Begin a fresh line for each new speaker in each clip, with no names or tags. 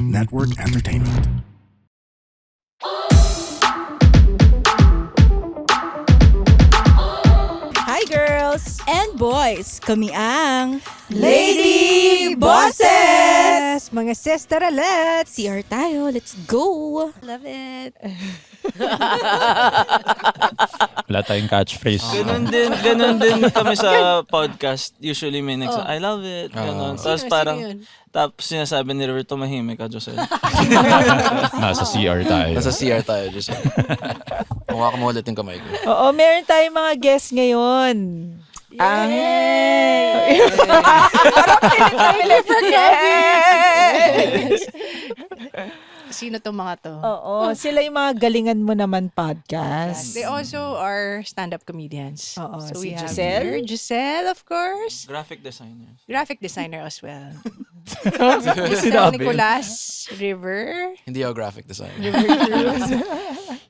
Network Entertainment.
Hi girls
And boys, kami ang
Lady Bosses!
Mga sisteralets!
CR tayo, let's go!
Love it!
Wala tayong catchphrase.
Ganun din kami sa podcast. Usually may I love it. Ganun. Tapos parang, tapos sinasabi ni River, tumahimik ka, Josel.
Nasa CR tayo.
Nasa CR tayo, Jose. Hawakan mo ulit yung kamay ko.
Oo, meron tayong mga guests ngayon. Yay! Parang pilit for
Sino tong mga to?
Oo, sila yung mga galingan mo naman podcast.
They also are stand-up comedians.
Oo,
So
si
we have
Giselle.
here Giselle, of course.
Graphic designers.
Graphic designer as well.
Sinabi.
Nicolas River.
Hindi ako graphic designer.
River Cruz.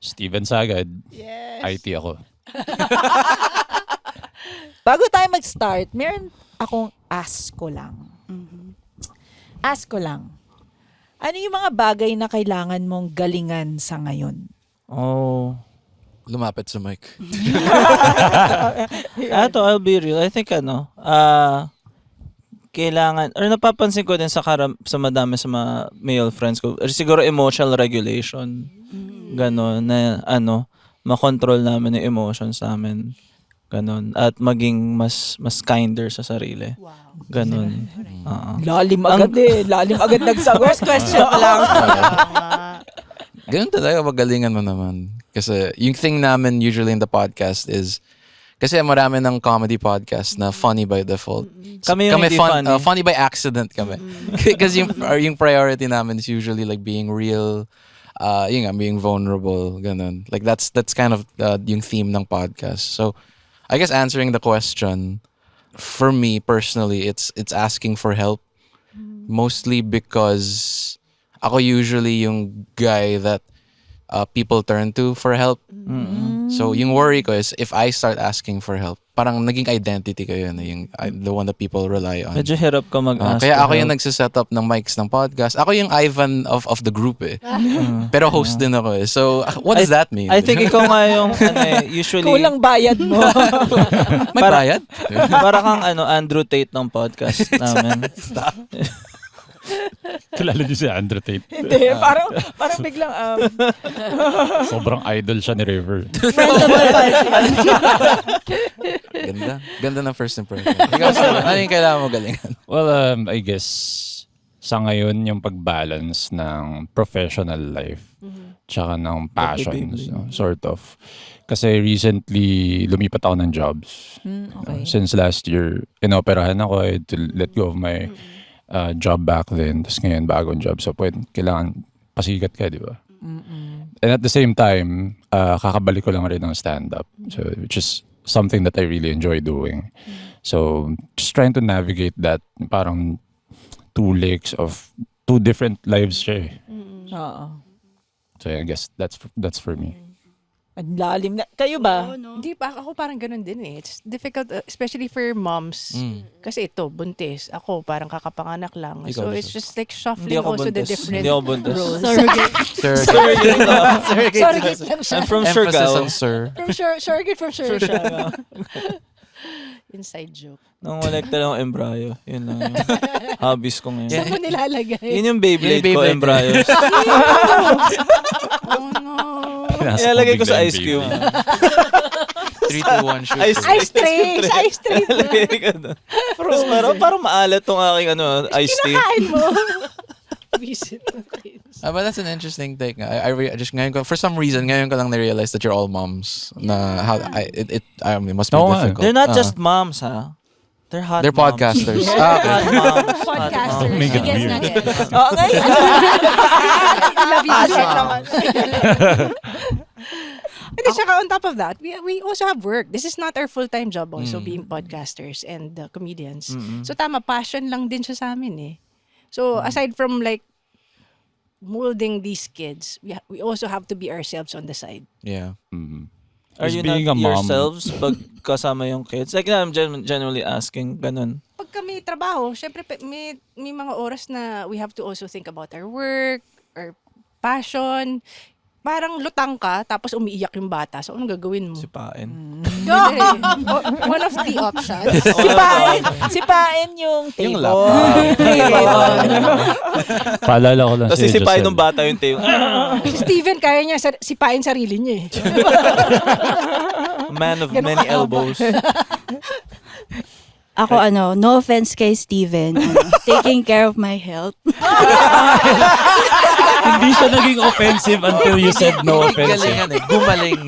Steven Sagad.
Yes.
IT ako.
Bago tayo mag-start, meron akong ask ko lang. Ask ko lang. Ano yung mga bagay na kailangan mong galingan sa ngayon?
Oh.
Lumapit sa mic.
I'll be real. I think kailangan, or napapansin ko din sa madami sa mga male friends ko, or siguro emotional regulation. Ganon, na makontrol namin yung emotions namin. Ganon. At maging mas kinder sa sarili.
Wow.
Ganon.
Lalim agad Lalim agad nagsagot. First question pa lang.
Ganun talaga, magalingan mo naman. Kasi yung thing namin usually in the podcast is, kasi marami ng comedy podcast na funny by default.
Kami yung hindi funny.
Funny by accident kami. Kasi yung priority namin is usually like being real, being vulnerable, ganun. Like that's kind of yung theme ng podcast. So, I guess answering the question, for me personally, it's asking for help. Mostly because ako usually yung guy that people turn to for help. So yung worry ko is if I start asking for help, parang naging identity ko yun, the one that people rely on.
Medyo hirap ka mag-ask.
Kaya ako
for
yung
help.
nagsiset up ng mics ng podcast. Ako yung Ivan of the group eh. Pero host din ako eh. So what does that mean?
I think ikaw nga yung usually
Kulang bayad mo.
May bayad?
para kang Andrew Tate ng podcast namin.
Kilala niyo si Andrew Tate.
Hindi, parang biglang
Sobrang idol siya ni River.
Ganda ng first impression. Ikaw, ano yung kailangan mo galingan?
Well, I guess sa ngayon yung pag-balance ng professional life tsaka ng passions, sort of. Kasi recently, lumipat ako ng jobs.
okay.
Since last year, inoperahan ako. I had to let go of my job back then. Tapos ngayon, bagong job. So, kailangan pasikat ka, di ba? And at the same time, kakabalik ko lang rin ng stand-up. So, which is something that I really enjoy doing. So, just trying to navigate that parang two legs of two different lives siya eh.
Oo.
So, I guess that's for me.
Ang lalim na. Kayo ba?
Hindi pa, ako parang ganun din eh. It's difficult, especially for moms. Kasi ito, buntis. Ako, parang kakapanganak lang.
Ikaw,
So
Joseph.
it's just like shuffling
Hindi ako
also the
buntis.
different
Hindi ako buntis.
roles.
Surrogate lang siya.
I'm from
Emphasis
Siargao.
on sir.
Surrogate from Siargao.
Inside joke.
Nung walekta lang ang embryo. Yun lang yung hobbies ko ngayon.
Saan mo nilalagay?
Yun yung Beyblade ko,
Beyblade.
embryos.
Oh no.
Ilalagay ko sa ice cube.
3, 2, 1, shoot.
Ice trays! Ice trays!
Ilalagay ko doon. Tapos parang maalat tong aking ice tea.
Kinakain mo. Visit ng kids.
But that's an interesting take. I just ngayon ko, for some reason ngayon ko lang na-realize that you're all moms. Na how it must be
Oo nga.
difficult.
They're not just moms, ha? They're hot
They're
moms.
podcasters.
Yes.
Ah, okay.
Hot moms.
Podcasters.
Make it
Yes
weird.
na, yes.
Oo, ngayon.
Love you,
Asset
Joseph.
naman.
And then, saka on top of that, we also have work. This is not our full-time job also, being podcasters and comedians. So tama, passion lang din siya sa amin eh. So aside from like molding these kids, we also have to be ourselves on the side.
Yeah.
Are
Is
you
being
not
a mom-
yourselves pag kasama yung kids? Like, I'm genuinely asking, ganun.
Pag kami trabaho, syempre may mga oras na we have to also think about our work, our passion. Parang lutang ka, tapos umiiyak yung bata. So, anong gagawin mo?
Sipain.
Pwede rin. One of the options.
Sipain yung table.
Yung laptop.
Paalala ko lang
Tapos
si
sisipain
Josel.
ng bata yung tail.
Si Steven, kaya niya sipain sarili niya eh.
Man of many elbows.
Ako no offense kay Steven, taking care of my health.
Hindi siya naging offensive until you said no offensive.
Galingan eh. Gumaling.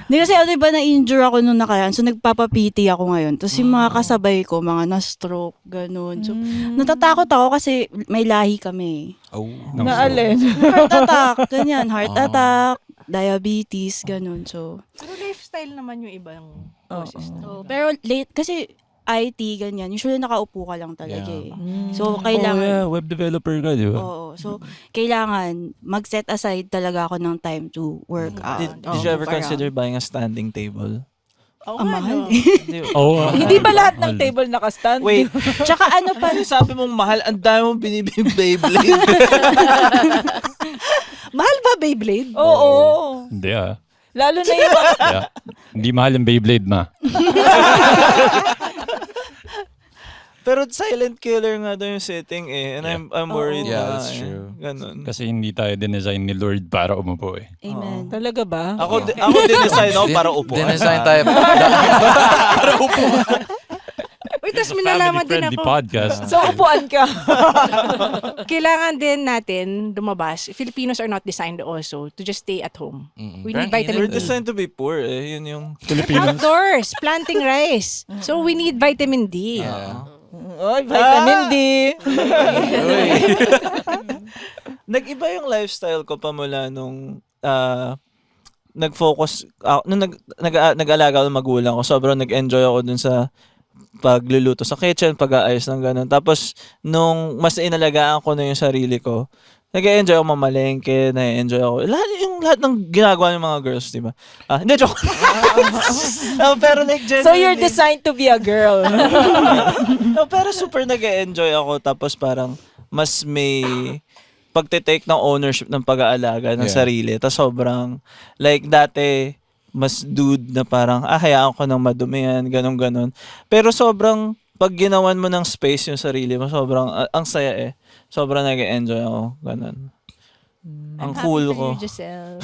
Hindi kasi diba na-injure ako nung nakaraan, so nagpapapiti ako ngayon. Tapos yung mga kasabay ko, mga na-stroke, ganun. So, natatakot ako kasi may lahi kami.
Oh.
Na alin?
Heart attack, ganyan. Heart attack, diabetes, ganun. So,
Pero lifestyle naman yung ibang causes.
pero late, kasi IT, ganyan. Usually nakaupo ka lang talaga
Yeah.
So,
Oh,
kailangan...
yeah. Web developer ka, di ba?
Oo. So, kailangan mag-set aside talaga ako ng time to work out.
Did you ever consider buying a standing table?
Ang mahal.
Oo.
Hindi ba lahat ng table nakastand?
Wait,
Tsaka ano pa,
sabi mong mahal, ang dami mong binibig Beyblade.
Mahal ba Beyblade?
Oo.
Hindi
Lalo na yung
Yeah. Hindi mahal yung Beyblade, ma.
Pero silent killer nga daw yung setting eh. And I'm worried
Yeah,
na
that's
eh.
true.
Ganun.
Kasi hindi tayo dinesign ni Lord para umupo eh.
amen.
Talaga ba?
Ako din-design ako para upuan.
Dinesign tayo.
Uy, tapos may nalaman din
Family-friendly
ako.
podcast.
So, upuan ka.
Kailangan din natin lumabas. Filipinos are not designed also to just stay at home. We need vitamin
We're
D.
designed to be poor eh. Yun yung...
Outdoors, planting rice. So we need vitamin D.
Oy, vitamin D.
Nag-iba yung lifestyle ko pa mula nung nag-focus ako, nung nag-alaga ako ng magulang ko. Sobrang nag-enjoy ako dun sa pagluluto sa kitchen, pag-aayos ng ganun. Tapos, nung mas inalagaan ko na yung sarili ko, nag-enjoy ako mamalengke, nag-enjoy ako. Lahat ng ginagawa ng mga girls, di ba? Hindi, joke. Pero like, genuinely.
So, you're designed to be a girl.
No, pero super nag-enjoy ako. Tapos parang mas may pagte-take ng ownership ng pag-aalaga ng sarili. Tapos sobrang, like dati, mas dude na parang, hayaan ko nang madumihan, ganun-ganun. Pero sobrang, pag ginawan mo ng space yung sarili mo, sobrang, ang saya eh. Sobrang nag-enjoy ako, ganun. Ang cool ko.
Giselle.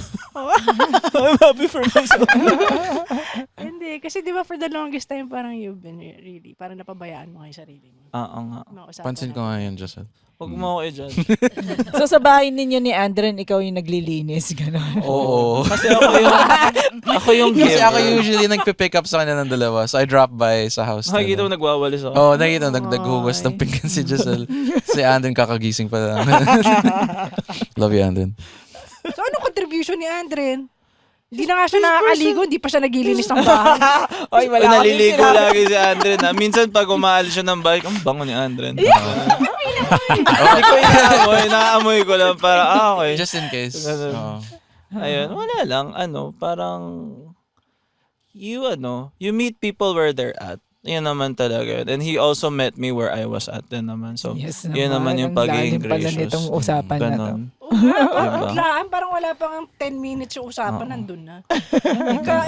I'm happy for myself.
Hindi, kasi di ba for the longest time parang you've been really, parang napabayaan mo kayo sarili mo.
Oo nga.
Mausapan
Pansin ko nga yun, Josel.
Huwag mo ako i-judge.
So, sa bahay ninyo ni Andren, ikaw yung naglilinis. Gano'n.
Oo.
Kasi ako yung
Kasi
giver.
ako usually nagpipick up sa kanya ng dalawa. So I drop by sa house
Nakikita mo
nila.
nagwawalis ako.
Oo, nakikita mo, naghugas ng pinggan si Josel. Si Andon kakagising pa lang. Love you, Andon.
So anong contribution ni Andren? Hindi na nga siya nakakaligo, hindi pa siya naglilinis ng bahay.
Oy, wala akong
Naliligo
sinabi.
lagi si Andren. Minsan pag umaalis siya ng bike, ang bango ni Andren. Hindi ko inaamoy. Naamoy ko lang para, okay.
Just in case.
Ganun.
Oo.
Ayun, wala lang. Parang, you meet people where they're at. Yun naman talaga yun. And he also met me where I was at din naman. So,
Yes
yun naman yung
Ang
pagiging
lalim pala
gracious.
nitong usapan na to.
Ganon.
Diba? Biglaan, parang wala pang 10 minutes yung usapan, nandun na.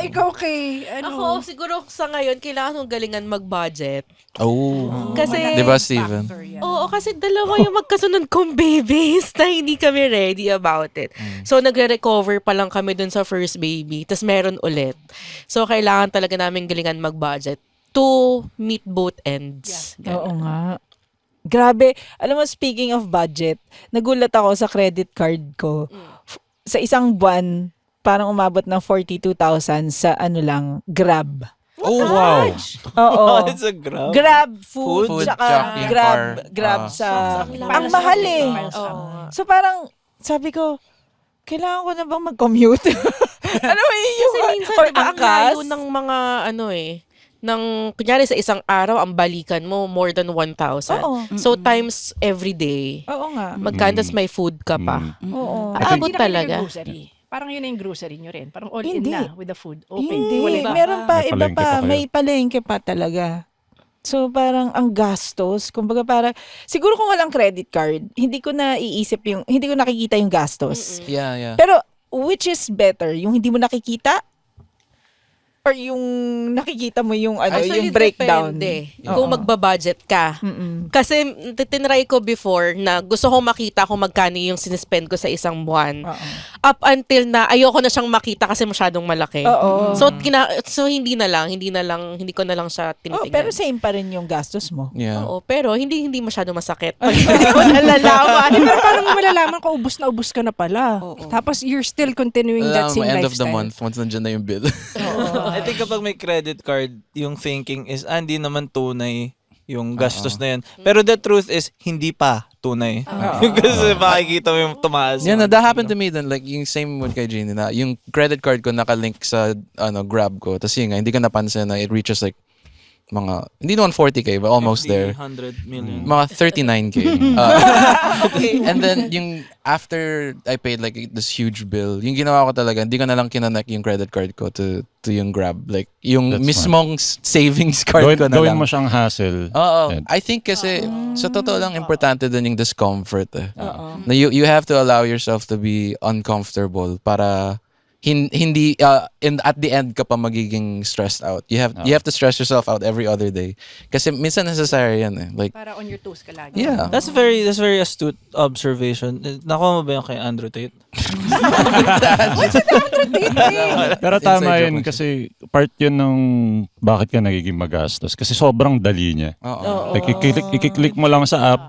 ikaw kay,
Ako, siguro sa ngayon, kailangan kong galingan mag-budget.
Oh.
Kasi,
Diba, Steven?
oo, kasi dalawa yung magkasunod kong babies na hindi kami ready about it. So, nagre-recover pa lang kami dun sa first baby. Tapos meron ulit. So, kailangan talaga namin galingan mag-budget to meet both ends.
Oo nga. Grabe. Alam mo, speaking of budget, nagulat ako sa credit card ko. Sa isang buwan, parang umabot ng 42,000 sa Grab.
Oh, wow.
Oo.
It's a grab.
Grab, food,
Food,
tsaka
tsaka yung
Grab,
car.
Grab
Ah.
sa...
Ang
Ang mahal eh.
Oo.
So parang, sabi ko, kailangan ko na bang mag-commute? Ano ba yung
Kasi minsan,
or
diba, ang
angkas?
layo ng mga kunyari sa isang araw, ang balikan mo more than 1,000.
Oo.
So, times every day.
Oo nga.
Magkandas may food ka pa.
Oo.
Aabot
Hindi na kayo
talaga.
nag-grocery. Parang yun na yung grocery nyo rin. Parang all in
Hindi.
na with the food. Okay.
Hindi,
Wala iba.
meron pa,
May
iba
palengke pa
pa,
kayo.
may palengke pa talaga. So parang ang gastos, kumbaga parang, siguro kung walang credit card, hindi ko nakikita yung gastos.
Yeah.
Pero which is better, yung hindi mo nakikita or yung nakikita mo yung
Actually,
yung breakdown?
depende.
Oo.
Kung magbabudget ka.
Mm-mm.
Kasi tinry ko before na gusto kong makita kung magkano yung sinispend ko sa isang buwan.
Oo.
Up until na ayoko na siyang makita kasi masyadong malaki.
Oo.
So hindi ko na lang siya
Oh,
tinitingnan.
pero same pa rin yung gastos mo.
Yeah.
Oo, pero hindi masyadong masakit. Pag hindi mo nalalaman.
Pero parang mo malalaman ko, ubus na pala. Tapos you're still continuing that
Alam mo,
same
end
lifestyle.
of the month, once nandiyan na yung bill.
I think kapag may credit card, yung thinking is, hindi naman tunay yung gastos na yan. Pero the truth is, hindi pa tunay. Kasi makikita mo yung tumaas.
Yeah, that happened to me then. Like, yung same with kay Jeannie na, yung credit card ko nakalink sa Grab ko. Tapos yun nga, hindi ko napansin na it reaches like hindi naman 40K, but almost there.
100 million.
Mga 39K. And then, yung after I paid like this huge bill, yung ginawa ko talaga, hindi ko na lang kinanek yung credit card ko to yung Grab. Like, yung
That's
mismong savings card ko na
Gawin
lang.
mo siyang hassle.
Oo.
And-
I think kasi, sa totoo lang, importante din yung discomfort eh. Na you have to allow yourself to be uncomfortable para hindi at the end ka pa magiging stressed out. You have to stress yourself out every other day. Kasi minsan necessary yan eh. Like,
Para on your toes ka lagi.
yeah.
That's very astute observation. Nakuha mo ba yung kay Andrew Tate?
Pero
Inside
tama
joke
yun
lang siya.
kasi part yun ng bakit ka nagiging magastos. Kasi sobrang dali niya.
Oo.
Like, ikiklik mo lang sa app,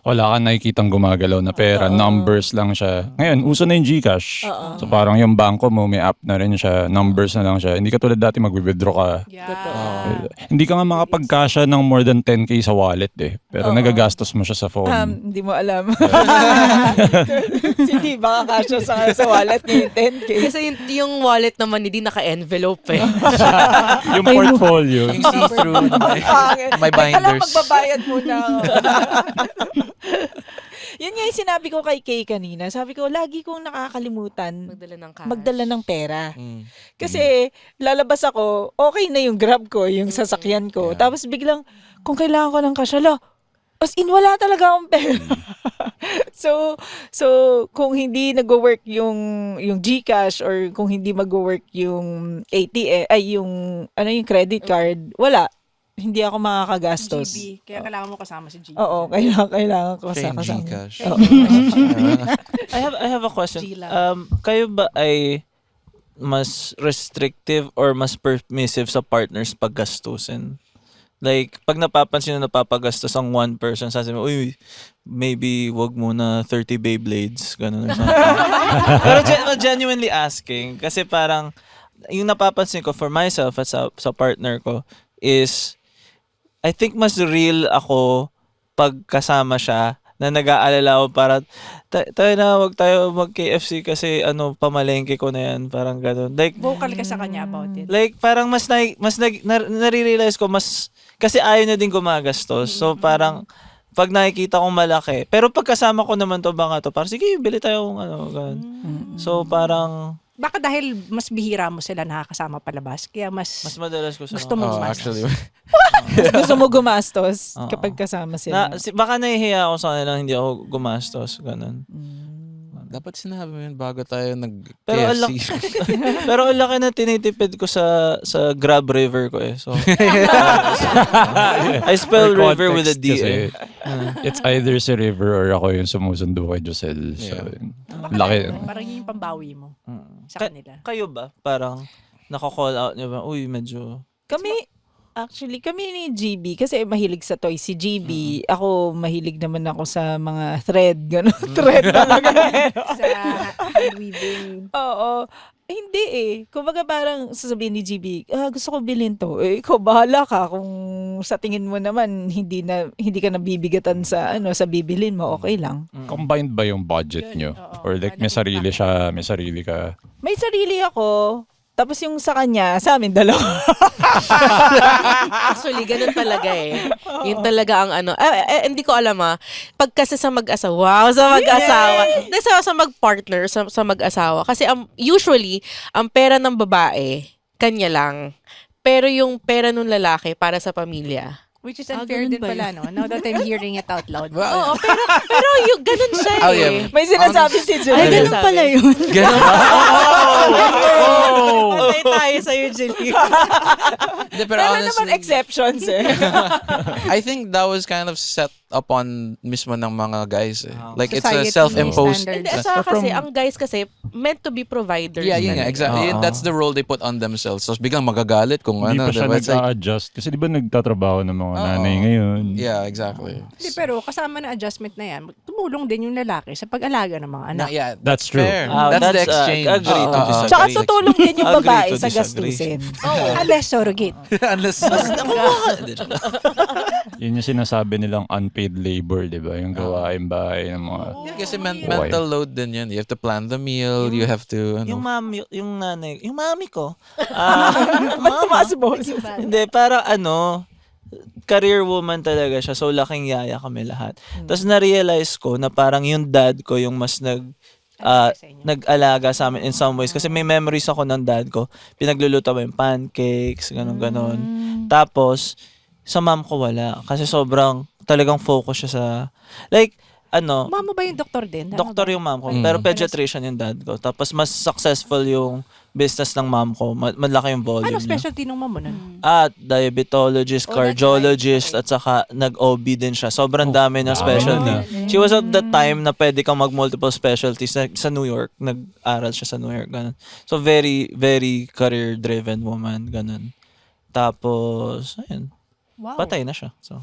wala kang nakikitang gumagalaw na pera, numbers lang siya. Ngayon, uso na yung GCash. So parang yung bangko mo, may app na rin siya, numbers na lang siya. Hindi ka tulad dati mag-withdraw ka.
Yeah.
Hindi ka nga makapagkasya ng more than 10K sa wallet eh. Pero nagagastos mo siya sa phone.
Hindi mo alam. Sige, baka kasya sa wallet niya yung 10K.
Kasi yung wallet naman hindi naka-envelope eh.
Yung portfolio.
Yung see-through, my
Alam,
binders.
magbabayad muna ako. Yun nga yung sinabi ko kay Kay kanina. Sabi ko, lagi kong nakakalimutan
Magdala ng cash.
magdala ng pera.
Mm.
Kasi lalabas ako, okay na yung Grab ko, yung sasakyan ko.
Yeah.
Tapos biglang, kung kailangan ko ng cash, as in, wala talaga akong pera. So kung hindi nag-work yung GCash or kung hindi mag-work yung ATM, yung credit card, wala. Hindi ako makakagastos.
GB. Kaya kailangan mo kasama si GB.
Oo, kailangan ko
Siya yung
kasama.
Gcash.
Oo.
I have a question.
G-Lang.
Kayo ba ay mas restrictive or mas permissive sa partners paggastusin? Like, pag napapansin na napapagastos ang one person, sasabi mo, uy, maybe wag muna 30 Beyblades, ganun or something. Pero genuinely asking, kasi parang, yung napapansin ko for myself at sa partner ko is, I think mas real ako pag kasama siya na nag-aalala ako para tayo na, wag tayo mag-KFC kasi pamalengke ko na yan, parang gano'n. Like,
Vocal ka sa kanya about it.
like parang nare-realize ko mas kasi ayaw na din gumagastos. So parang pag nakikita kong malaki, pero pag kasama ko naman to baka to, parang sige, bili tayo ng ganun. So parang
Baka dahil mas bihira mo sila nakakasama palabas, kaya
mas
mas
madalas ko sa
gusto mo
Oh,
gumastos.
actually.
Gusto mo gumastos
Oo.
kapag kasama sila.
baka nahihiya ako sa kanila hindi ako gumastos, ganun.
Dapat sinabi mo yun bago tayo
Pero
nag-KFC.
Pero ang laki na tinitipid ko sa Grab River ko eh. So I spell
For
river with a
context
D
kasi,
eh.
it's either si River or ako yung sumusundo kay Josel. So, laki.
Parang yun yung pambawi mo sa kanila.
Kayo ba? Parang nako-call out niyo ba? Uy, medyo
Actually, kami ni GB, kasi mahilig sa toys si GB. Ako, mahilig naman ako sa mga thread, gano'n. Thread talaga.
Sa hand-weaving.
Oo. Hindi eh. Kumbaga parang sasabihin ni GB, gusto ko bilhin to. Eh, ikaw, bahala ka. Kung sa tingin mo naman, hindi ka nabibigatan sa bibilin mo, okay lang.
Combined ba yung budget nyo?
Oo.
Or like may sarili siya, may sarili ka?
May sarili ako. Tapos yung sa kanya, sa amin dalawa.
Actually, ganun talaga eh. Yun talaga ang ano. Hindi ko alam pag kasi sa mag-asawa, wow, sa mag-asawa. Hindi, sa mag-partner, sa mag-asawa. Kasi usually, ang pera ng babae, kanya lang. Pero yung pera ng lalaki, para sa pamilya.
Which is unfair
ganun
din
ba
pala, no? Now that I'm hearing it out loud.
Oo, pero yung ganun siya
Oh,
eh.
yeah.
May sinasabi si
Ay,
Julie.
ganun
sabi?
pala yun.
Ganun.
Patay tayo sa'yo, Julie.
Hindi, pero
Meron naman
honestly,
exceptions eh.
I think that was kind of set upon mismo ng mga guys. Like,
Society
it's a self-imposed...
standards.
Hindi, saka kasi, ang guys kasi, meant to be providers.
Yeah, yun
talaga.
nga, exactly.
Oo.
That's the role they put on themselves. So, biglang magagalit kung
Hindi
ano.
pa siya
diba? It's like,
nag-a-adjust. Kasi di ba nagtatrabaho ng mga
Oo.
nanay ngayon?
yeah, exactly.
Hindi, pero kasama na adjustment na yan, tumulong din yung lalaki sa pag-alaga ng mga anak.
Yeah,
That's true.
fair.
Ah,
That's the
that's,
exchange.
agree to
Oo.
disagree.
Tsaka tutulong din yung
Agree
babae
to
sa
disagree.
gastusin.
Unless surrogate.
Unless,
Yun yung sinasabi nilang unpaid labor, di ba? Yung gawain bahay ng mga...
yeah, kasi mental load din yan. You have to plan the meal. You have to,
Yung mami, yung nanay, yung mami ko.
Mama, boss.
Hindi, para career woman talaga siya. So, laking yaya kami lahat. Tapos, na-realize ko na parang yung dad ko yung mas nag-alaga sa amin in some ways. Kasi may memories ako ng dad ko. Pinagluluto mo yung pancakes, ganon. Tapos, sa mom ko wala. Kasi sobrang talagang focus siya sa... Like,
Mama ba yung doktor din? Tama
doktor
ba?
yung mom ko. Pero pediatrician yung dad ko. Tapos, mas successful yung business ng mom ko. Malaki yung volume
Ano
niya.
specialty ng mama mo nun?
Diabetologist, cardiologist, at saka nag-OB din siya. Sobrang dami ng specialty. She was at the time na pwede kang mag-multiple specialties sa New York. Nag-aral siya sa New York. Ganun. So, very, very career-driven woman. Ganun. Tapos, ayun.
Wow.
Patay na siya. So,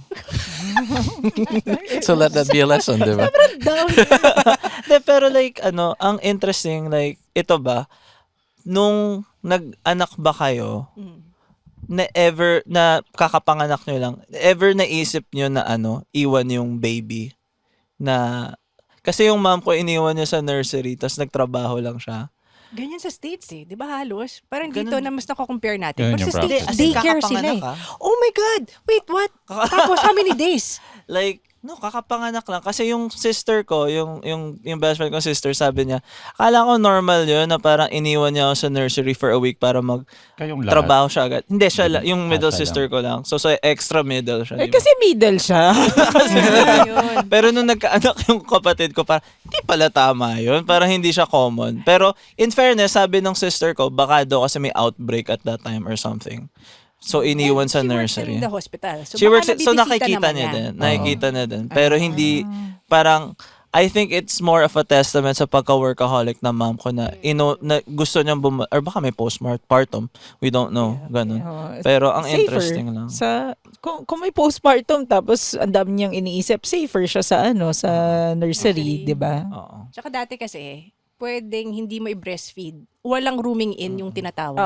so let that be a lesson, di ba?
pero like, ang interesting, like, ito ba, nung nag-anak ba kayo, na kakapanganak nyo lang, ever naisip nyo na iwan yung baby? Kasi yung mom ko iniwan niya sa nursery, tapos nagtrabaho lang siya.
Ganyan sa States eh. Di ba halos? Parang
Ganun.
dito na mas nako-compare natin.
Ganun
But
yung
sa States,
practice.
daycare sila eh. Oh my God! Wait, what? Tapos, how many days?
Like, kakapanganak lang. Kasi yung sister ko, yung best friend ko sister, sabi niya, akala ko normal yun na parang iniwan niya ako sa nursery for a week para
Kayong lahat.
magtrabaho siya agad. Hindi, siya yung middle
siya
sister ko lang. So, extra middle siya.
Eh,
di ba?
kasi middle siya.
Pero nung nagkaanak yung kapatid ko, parang hindi pala tama yun. Parang hindi siya common. Pero in fairness, sabi ng sister ko, baka daw kasi may outbreak at that time or something. So, iniwan sa
She
nursery.
works in the hospital. So,
She works,
baka
so
nabibisita
nakikita
naman
niya din. Nakikita niya din. Pero hindi, parang, I think it's more of a testament sa pagka-workaholic na mom ko na, na gusto niyang or baka may postpartum. We don't know. Ganun. Pero ang
Safer.
interesting lang.
Kung may postpartum tapos ang dami niyang iniisip, safer siya sa sa nursery, 'di ba?
Oo.
Tsaka dati kasi, pwedeng hindi mo i-breastfeed. Walang rooming in yung tinatawag.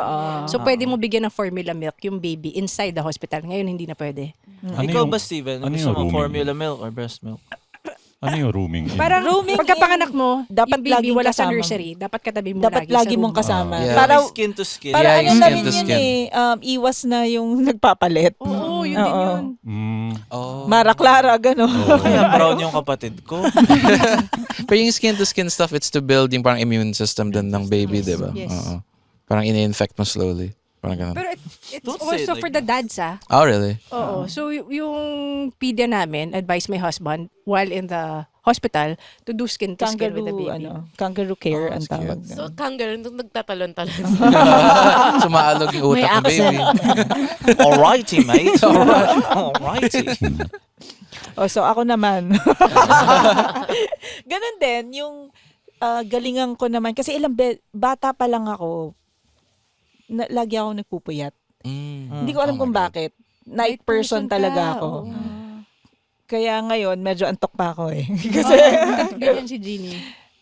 So, pwede mo bigyan ng formula milk yung baby inside the hospital. Ngayon, hindi na pwede.
Ikaw ba, Steven?
ano
Gusto
yung
mo
rooming?
formula milk or breast milk?
Ano yung rooming?
Parang
Rooming
pagkapanganak mo,
dapat
yung baby
laging
wala sa
kasama.
nursery. Dapat katabi mo
Dapat
lagi
lagi
sa
mong
room.
kasama.
Yeah.
Para
Skin to skin.
para
Yeah,
ano
yung
na
skin
rin
to
yun
skin.
iwas na yung nagpapalit.
Oo, yun din
Oo.
yun.
Oh.
Mara Clara, gano'n.
Kaya brown yung kapatid ko.
Pero yung skin-to-skin stuff, it's to build yung parang immune system din ng baby, di ba?
Yes.
Oo. Parang ini-infect mo slowly. Parang ganun.
Pero it's
Don't say it
also
like
for the dads,
Oh, really?
Oo. So, yung pedia namin, advised my husband while in the hospital to do skin to skin with the baby.
Kangaroo care ang
that's
tawag.
cute.
doon.
So, kangaroo, nung nagtatalon-talon.
Sumaalog yung utak ng baby.
Alrighty, mate. Alrighty.
So ako naman. Ganon din, yung galingan ko naman. Kasi bata pa lang ako, lagi ako nagpupuyat. Hindi ko alam
Oh
kung
my God.
bakit. Night person talaga ako. Kaya ngayon, medyo antok pa ako eh. Kasi,
Ganyan si Jeannie.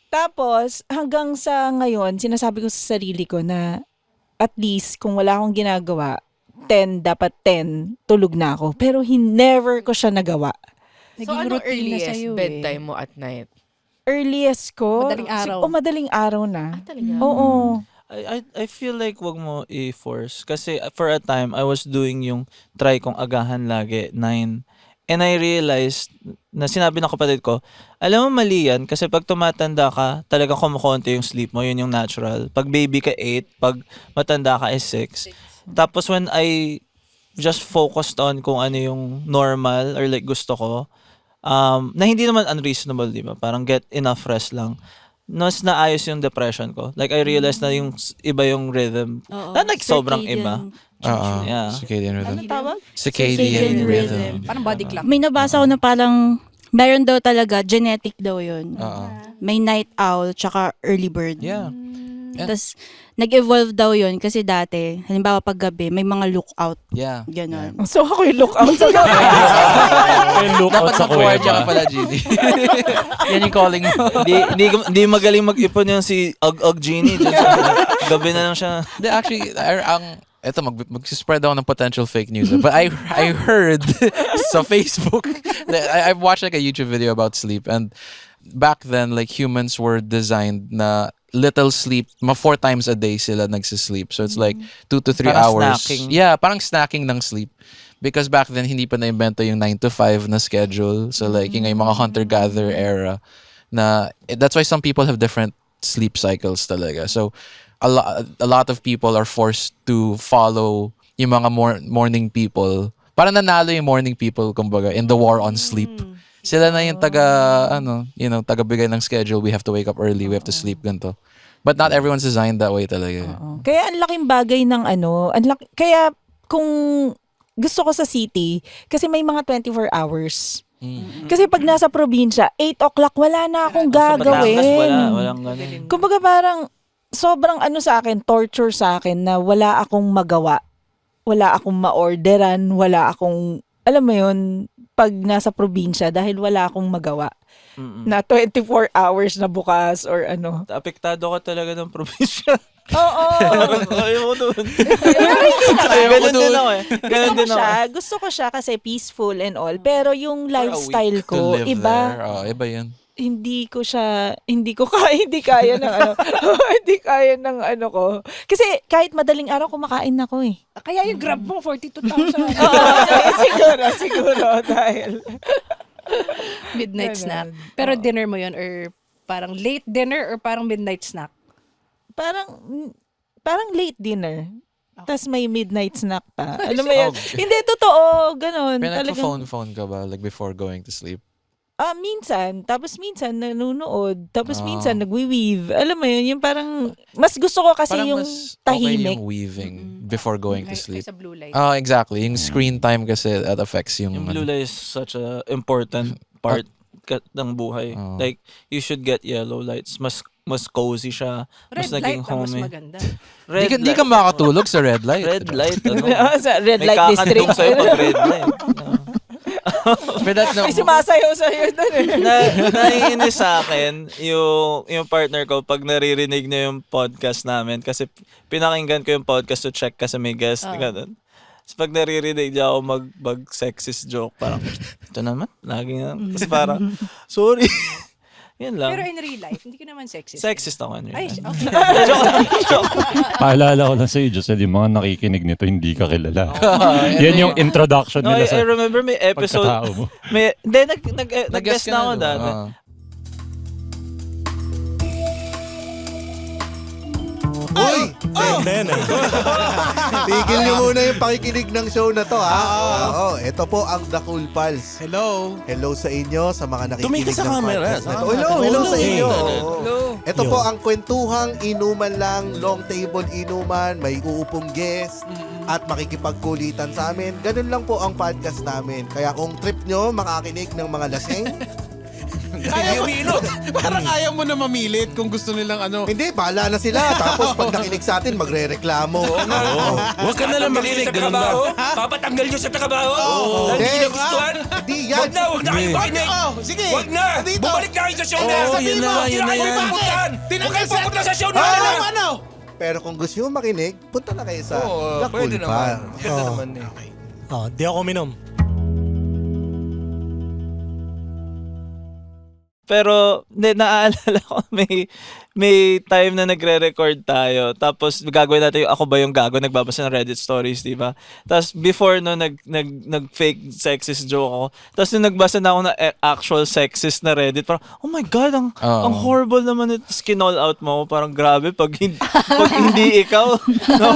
tapos, hanggang sa ngayon, sinasabi ko sa sarili ko na at least kung wala akong ginagawa, 10, dapat 10, tulog na ako. Pero never ko siya nagawa.
So,
Naging
ano
routine na
earliest
sa'yo
bedtime mo at night?
Earliest ko,
Madaling araw.
madaling araw na.
Talaga?
Oo.
I feel like wag mo i-force. Kasi for a time, I was doing yung try kong agahan lagi, 9. And I realized, na sinabi ng kapatid ko, alam mo mali yan, kasi pag tumatanda ka, talagang kumukonti yung sleep mo, yun yung natural. Pag baby ka 8, pag matanda ka is 6. Tapos when I just focused on kung ano yung normal or like gusto ko, na hindi naman unreasonable, di ba? Parang get enough rest lang. Mas naayos yung depression ko. Like, I realized na yung iba yung rhythm.
Oo.
Na like, sobrang iba.
Circadian
Yeah.
Circadian rhythm.
Ano tawag?
Circadian
Circadian
rhythm.
rhythm.
Parang body clock.
May nabasa ko na parang meron daw talaga, genetic daw yun.
Oo.
May night owl tsaka early bird.
Yeah. Yeah.
Tapos, nag-evolve daw yun kasi dati, halimbawa pag gabi, may mga lookout.
Yeah.
Ganon.
So ako yung lookout sa gabi.
Yung lookout
Dapat
sa
mag-guardia ka
kuweba.
pala, GD. Yan yung calling mo.
Di magaling mag-ipon yung si Ug Genie. Dyan sa gabi na lang siya.
Actually, eto, mag-spread ako ng potential fake news. But I heard sa Facebook, I watched like a YouTube video about sleep. And back then, like humans were designed na little sleep, 4 times a day sila nagsisleep. So it's like 2 to 3
Parang
hours.
snacking.
Yeah, parang snacking ng sleep. Because back then, hindi pa na-invento yung 9 to 5 na schedule. So like, yung mga hunter-gatherer era. That's why some people have different sleep cycles talaga. So a lot of people are forced to follow yung mga morning people. Parang nanalo yung morning people, kumbaga, in the war on sleep. Sila na yung taga-bigay ng schedule. We have to wake up early, we have to sleep, ganito. But not everyone's designed that way talaga.
Kaya ang laking bagay ng kaya kung gusto ko sa city, kasi may mga 24 hours. Kasi pag nasa probinsya, 8 o'clock, wala na akong
Sa Batangas,
gagawin.
walang ganun.
Kumbaga parang sobrang sa akin, torture sa akin na wala akong magawa. Wala akong ma-orderan, wala akong, alam mo yun, pag nasa probinsya dahil wala akong magawa. Na 24 hours na bukas or ano.
Apektado ka talaga ng probinsya.
Oo.
Ayaw mo doon.
Ayaw
Ganun din ako eh. Ganun din ako.
Gusto ko siya kasi peaceful and all. Pero yung
For a
lifestyle
week to
ko,
live
iba.
there. Iba yun.
Hindi kaya ng hindi kaya ng ko. Kasi kahit madaling araw kumakain ako eh.
Kaya yung grab mo, 42,000.
siguro dahil
Midnight
Ganun.
snack. Pero dinner mo yun or parang late dinner or parang midnight snack?
parang late dinner. Tapos may midnight snack pa. Alam mo yun? Hindi, totoo. Ganon.
Pero
Talagang,
nagpa-phone ka ba like before going to sleep?
minsan. Tapos minsan nanonood. Tapos minsan nagwi-weave. Alam mo yun? Yung parang, mas gusto ko kasi
Parang
yung
mas okay
tahimik.
yung weaving before going to sleep.
Sa blue light.
Exactly. Yung screen time kasi that affects yung...
Yung blue light is such a important part ng buhay. Like, you should get yellow lights. Mas cozy siya. Mas
Red
naging
light ang mas
homey.
maganda.
Di ka makatulog sa red light.
Red light, ano?
Sa red
May
light district.
kakandong sa'yo pag red light.
But that, no,
May sumasayaw sa'yo doon eh.
Naiinis sa akin yung partner ko pag naririnig niya yung podcast namin kasi pinakinggan ko yung podcast to check kasi may guest. Ganun. So pag naririnig niya ako mag-sexist joke, parang, ito naman, lagi nga. Tapos parang, sorry. Yan lang.
Pero in real life, hindi ka naman sexist.
Sexist ako in real
Ay,
life.
okay.
Paalala ko lang sa iyo, Josel, yung mga nakikinig nito, hindi ka kilala. Yan yung introduction
No,
nila
I
sa
remember may episode,
pagkatao mo.
nag-guest na ako dati.
Uy! Tigil niyo muna yung pakikinig ng show na to, ha? Oo, ito po ang The Cool Pals.
Hello.
Hello sa inyo, sa mga nakikinig
Tumingin sa
ng
camera.
podcast na to.
Sa
Hello,
camera.
hello sa inyo.
Hello.
Ito po ang kwentuhang inuman lang, long table inuman, may uupong guest, at makikipagkulitan sa amin. Ganun lang po ang podcast namin. Kaya kung trip nyo makakinig ng mga lasing,
Ayaw mo, parang ayaw mo na mamilit kung gusto nilang ano.
hindi, bahala na sila. Tapos pag nakinig sa atin, magre-reklamo.
Huwag ka na lang makinig, ganun ba?
Papatanggal nyo sa trabaho?
Hindi,
Hindi nagustuhan?
hindi yan.
Huwag na kayo makinig!
Sige.
Huwag na!
Dito.
Bumalik na kayo sa show na!
yun na,
Hindi
yun na
kayo
yan.
pupuntahan! Huwag kayo pupunta sa show na!
Ano?
Pero kung gusto nyo makinig, punta na kayo sa The Cool
Pwede naman.
Pals.
Ganda naman eh.
Di ako minom.
Pero, naaalala ko, may time na nagre-record tayo. Tapos, gagawin natin yung ako ba yung gago, nagbabasa ng Reddit stories, di ba? Tapos, before no, nag-fake sexist joke ako. Tapos, nung nagbasa na ako na actual sexist na Reddit, parang, oh my God, ang horrible naman ito. Tapos, kinall out mo ako, parang grabe, pag hindi ikaw. No,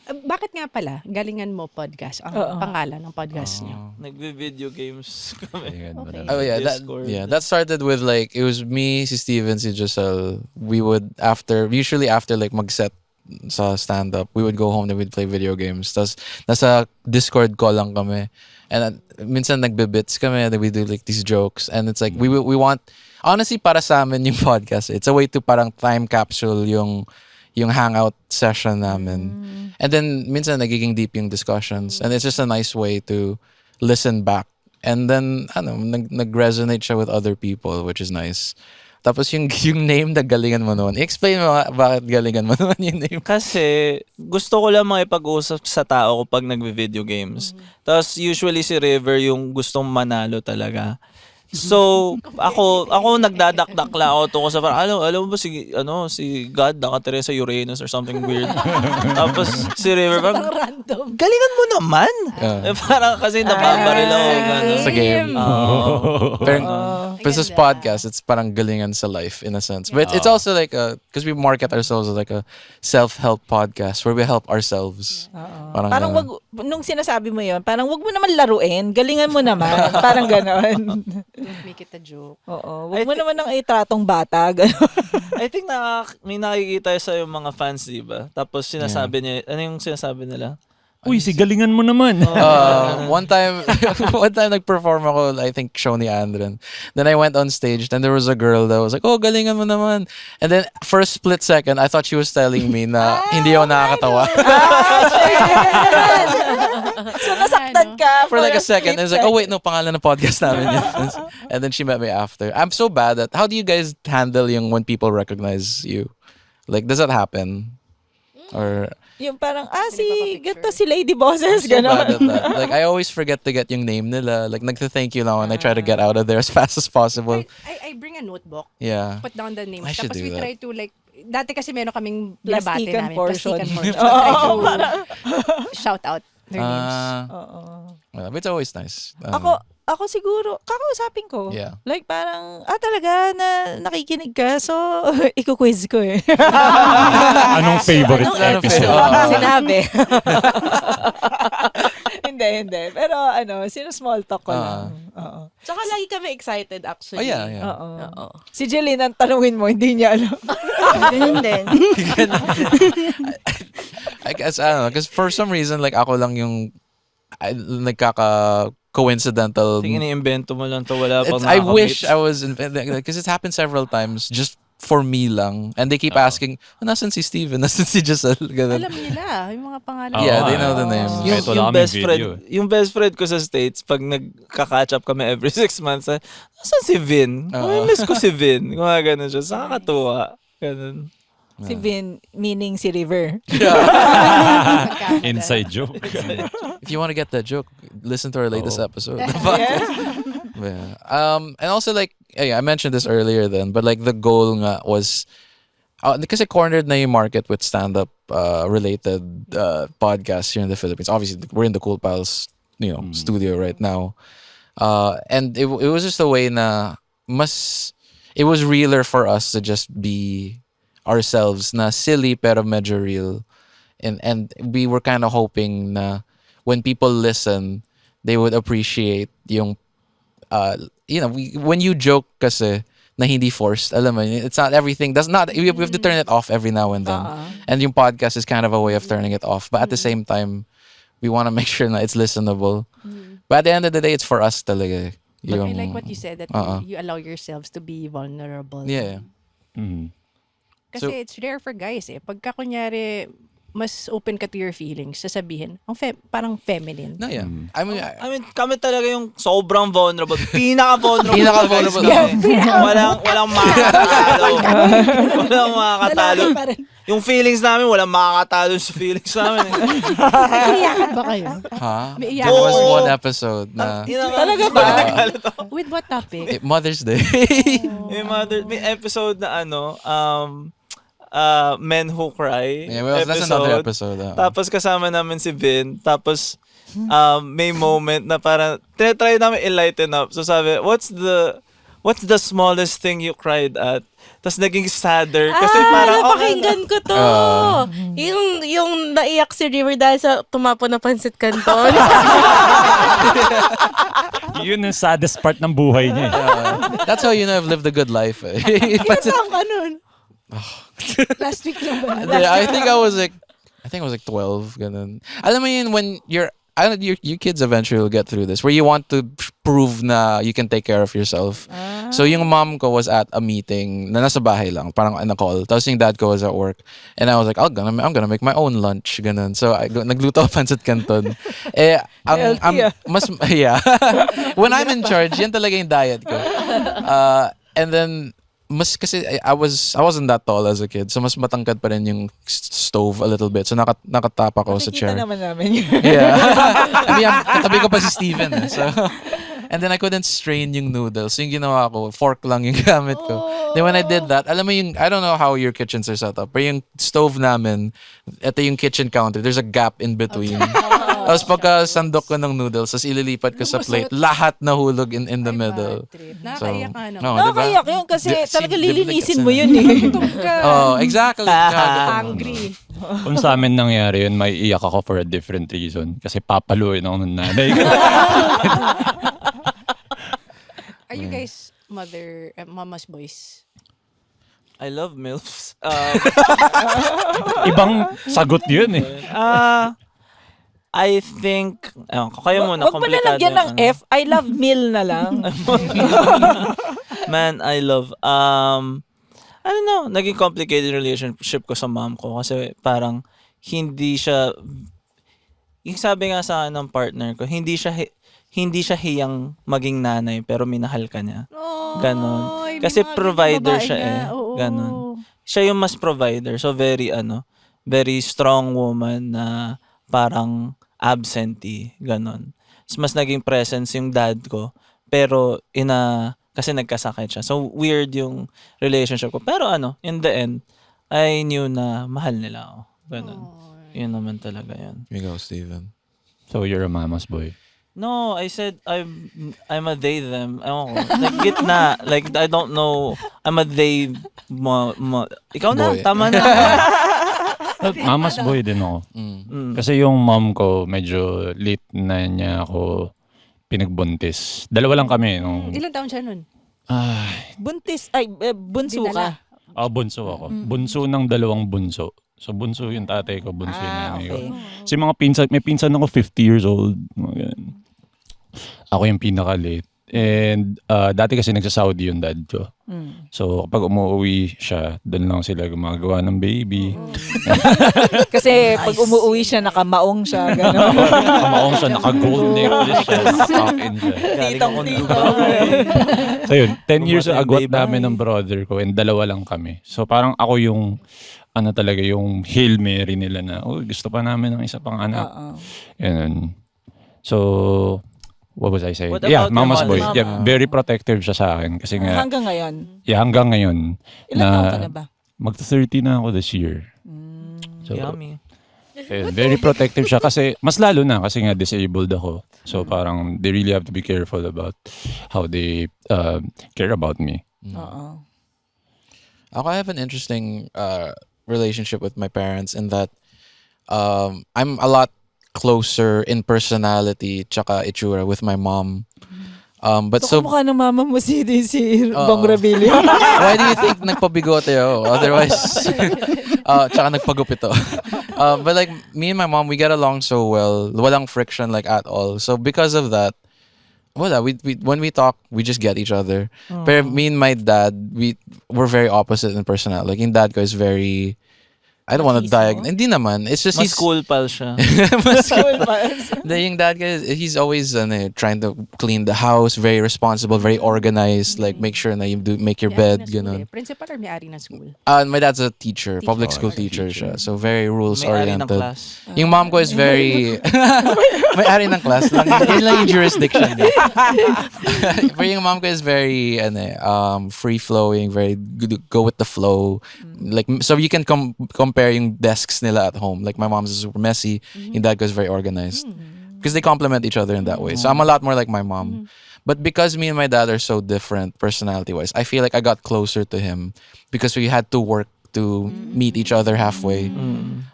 Bakit nga pala, Galingan Mo Podcast, ang pangalan ng podcast niyo?
Nagbe-video games kami.
Okay.
Oh yeah,
Discord.
that started with like it was me, si Steven, si Giselle. We would usually after like mag-set sa stand-up, we would go home and we'd play video games. Tapos nasa Discord call lang kami. And minsan nagbe-bits kami and we do like these jokes and it's like we want honestly para sa amin yung podcast. It's a way to parang time capsule yung hangout session namin. And then minsan nagiging deep yung discussions and it's just a nice way to listen back. And then nag-resonate siya with other people, which is nice. Tapos yung name na Galingan Mo Naman. Explain mo bakit Galingan Mo Naman yung name.
Kasi gusto ko lang makipag-usap sa tao kapag nagvi-video games. Tapos usually si River yung gustong manalo talaga. So, ako nagdadakdak lang ako tungkol sa parang, alam mo ba si God nakatira sa Uranus or something weird. Tapos si River parang,
Random.
galingan mo naman. Parang kasi nababaril ako.
Sa game. Pero
Ganda.
this podcast, it's parang galingan sa life in a sense. But it's also like because we market ourselves as like a self-help podcast where we help ourselves.
Parang nung sinasabi mo yun, parang wag mo naman laruin, galingan mo naman. Parang ganon.
Don't make it a joke.
Oo, wag mo naman nang itratong bata. Ganon.
I think may nakikita sa yung mga fans, di ba? Tapos sinasabi niya, ano yung sinasabi nila?
Uy, si galingan mo naman.
One time nag-perform ako, I think show ni Andren. Then I went on stage, then there was a girl that was like, oh, galingan mo naman. And then for a split second, I thought she was telling me na hindi ako nakakatawa.
So nasaktan ka
For like a second, I was like, oh wait, no, pangalan ng podcast namin yun. And then she met me after. I'm so bad at, how do you guys handle yung when people recognize you? Like, does that happen? Or...
Yung parang, ganito si Lady Bosses,
so bad
gano'n.
at that. Like, I always forget to get yung name nila. Like, nagta-thank you lang and I try to get out of there as fast as possible.
I bring a notebook,
Yeah.
put down the names.
I should
Tapos
do
we
that.
try to like, dati kasi meron kaming binabate
Plastikan
namin.
portion.
Plastikan portion. Try to shout out their names.
Well, it's always nice.
Ako siguro, kakausapin ko.
Yeah.
Like parang, talaga na nakikinig ka, so iko-quiz ko eh.
Anong favorite
Anong
episode?
favorite?
Sinabi. Hindi. Pero small talk ko lang. Oo.
Tsaka lagi kami excited actually.
Oh, yeah.
Oo. Si Jeline, ang tanungin mo, hindi niya alam.
Ganun din.
I guess, I don't know. Because for some reason, like, ako lang yung coincidental.
Tingin ni-invento mo lang to, wala pang
I wish I was, because it's happened several times just for me lang. And they keep asking, nasan si Steven? Nasan si Giselle? Ganun.
Alam nila yung mga pangalan.
Yeah, they know the names.
Kahit wala kaming video.
Yung best friend ko sa States, pag nagka-catch up kami every 6 months, nasan si Vin? Miss ko si Vin. Mga ganun siya. Nakakatuwa. Ganun.
Si Vin, meaning si River.
Inside joke.
If you want to get that joke, listen to our latest episode. Yeah. And also like, I mentioned this earlier then, but like the goal nga was, kasi cornered na yung market with stand-up related podcasts here in the Philippines. Obviously, we're in the Cool Pals, studio right now. And it was just a way na it was realer for us to just be ourselves na silly pero medyo real. And we were kind of hoping na when people listen, they would appreciate yung when you joke kasi na hindi forced, alam mo, it's not everything. We have to turn it off every now and then. And yung podcast is kind of a way of turning it off. But at the same time, we want to make sure na it's listenable. But at the end of the day, it's for us talaga.
But I like what you said, that you allow yourselves to be vulnerable.
Yeah.
Kasi it's rare for guys eh. Pagka kunyari, mas open ka to your feelings, sasabihin, parang feminine.
No, yeah.
I mean, kami talaga yung sobrang vulnerable. Pinaka-vulnerable.
Pinaka-vulnerable.
Walang makakatalo. Walang makakatalo. Yung feelings namin, walang makakatalo sa feelings namin.
Iiyakan ba kayo?
Ha?
May
There
iyakan
was
ba?
one episode na
Talaga ba?
With what topic?
Mother's Day.
May episode na Men Who Cry.
Yeah, well, that's another episode.
Tapos kasama namin si Vin. Tapos may moment na parang tinatry namin enlighten up. So sabi, what's the smallest thing you cried at? Tapos naging sadder kasi parang
napakinggan ko to. Yung naiyak si River dahil sa tumapo na pansit canton.
Yun yung saddest part ng buhay niya.
That's how you know I've lived a good life.
Ilan taong ka nun? Last week lang ba?
I think I was like 12. Ganun. Alam mo yun, when your kids eventually will get through this where you want to prove na you can take care of yourself. So yung mom ko was at a meeting na nasa bahay lang, parang on a call. Tapos yung dad ko was at work. And I was like, I'm gonna make my own lunch. Ganun. So nagluto ako pancit canton. When I'm in charge, yan talaga yung diet ko. And then kasi I wasn't that tall as a kid, so mas matangkad pa rin yung stove a little bit. So nakatapa ko sa chair.
Nakikita naman namin yun.
Yeah. I mean, katabi ko pa si Steven. So, and then I couldn't strain yung noodles. So yung ginawa ko, fork lang yung gamit ko. Then when I did that, alam mo yung, I don't know how your kitchens are set up, pero yung stove namin, ito yung kitchen counter, there's a gap in between. Tapos pagka sandok ko ng noodles, tapos ililipat ko sa plate, lahat nahulog in the middle.
Nakakaiyak nga naman.
No, diba?
Nakakayak yun kasi talaga lilinisin mo yun
Oh, exactly.
Angry.
Kung sa amin nangyari yun, may iyak ako for a different reason. Kasi papaluin ako ng nanay ko.
Are you guys mama's boys?
I love MILFs.
Ibang sagot yun eh.
I think, kayo muna.
Huwag mo na lagyan ng F. I love meal na lang.
Man, I love, I don't know, naging complicated relationship ko sa mom ko kasi parang hindi siya, yung sabi nga sa akin ng partner ko, hindi siya hiyang maging nanay pero minahal ka niya. Ganon. Kasi provider siya eh. Ganon. Siya yung mas provider. So very strong woman na parang absentee. Ganon. Mas naging presence yung dad ko. Pero kasi nagkasakit siya. So weird yung relationship ko. Pero in the end, I knew na mahal nila ako. Ganon. Yun naman talaga yun.
You go, Steven.
So you're a mama's boy.
No, I said I'm a they them. Ewan ko. Like gitna. Like I don't know. I'm a they ikaw na,
Boy.
tama na.
Mama's boy din ako. Kasi yung mom ko, medyo late na niya ako pinagbuntis. Dalawa lang kami.
Ilan taon siya nun?
Buntis, bunso
Dinala.
ka.
Bunso ako. Bunso ng dalawang bunso. So bunso yung tatay ko, bunso yung nanay ko.
Okay.
Kasi may pinsan ako 50 years old. Mga ganun. Ako yung pinaka-late. And dati kasi nagsa-Saudi yung dad ko. So kapag umuwi siya, doon lang sila gumagawa ng baby.
Kasi pag umuwi siya, nakamaong siya. Gano'n.
Kamaong siya, naka-gold necklace siya, naka-in siya.
Galing akong Dubai.
So yun, 10 years
Bumatay
agwat
baby.
namin ng brother ko and dalawa lang kami. So parang ako yung talaga yung Hail Mary nila na, gusto pa namin ng isa pang anak. Ganun. So, what was I saying?
What
Yeah,
about
mama's
your
boy.
mom?
Yeah, very protective siya sa akin. Kasi nga,
Hanggang ngayon.
yeah, hanggang ngayon.
Ilan taon ka na ba?
Mag-30 na ako this year. So,
Yummy.
very protective siya kasi, mas lalo na kasi nga disabled ako. So parang, they really have to be careful about how they care about me.
Oo.
I have an interesting relationship with my parents in that I'm a lot closer in personality tsaka itsura with my mom. But so
Mukha ng mama mo si Bong Revilla.
why do you think nagpabigote ako? Otherwise, tsaka nagpagupit ako. But like me and my mom, we get along so well. Walang friction like at all. So because of that, we when we talk, we just get each other. Pero me and my dad, we're very opposite in personality. Like yung dad ko is very I don't want to
Machismo?
diagnose. Hindi naman. It's just
Mas
he's
cool pal siya.
yung dad guy, he's always trying to clean the house, very responsible, very organized, like make sure na you do make your
May-ari
bed,
ng school
ganun.
Principal or may-ari ng school?
My dad's a teacher, public school teacher siya. So very rules
May-ari ng
oriented.
class.
Yung mom ko is very may-ari ng class lang. Yun lang yung jurisdiction niya. Pero yung mom ko is very free flowing, very good, go with the flow. Like so you can compare yung desks nila at home. Like my mom's is super messy, yung dad ko is very organized. Because they complement each other in that way. So I'm a lot more like my mom. But because me and my dad are so different personality-wise, I feel like I got closer to him because we had to work to meet each other halfway.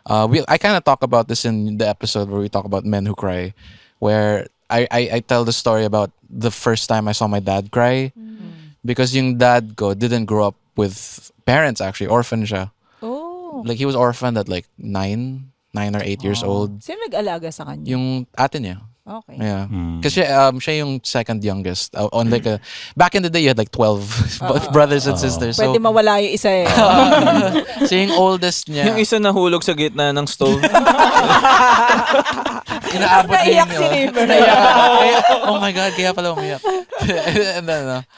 I kind of talk about this in the episode where we talk about men who cry, where I tell the story about the first time I saw my dad cry because yung dad ko didn't grow up with parents, actually. Orphan siya.
Oh.
Like he was orphaned at like 9 or 8 years old.
Sino nag-alaga sa kanya?
Yung ate niya.
Okay.
Yeah. Kasi siya yung second youngest. On like back in the day, you had like 12 brothers and sisters.
Pwede
So,
mawala yung isa eh.
so yung oldest niya,
Yung isa nahulog sa gitna ng stove.
inaabot niya
Naiyak
yung...
si River.
Oh my God, kaya pala umiyak. And then,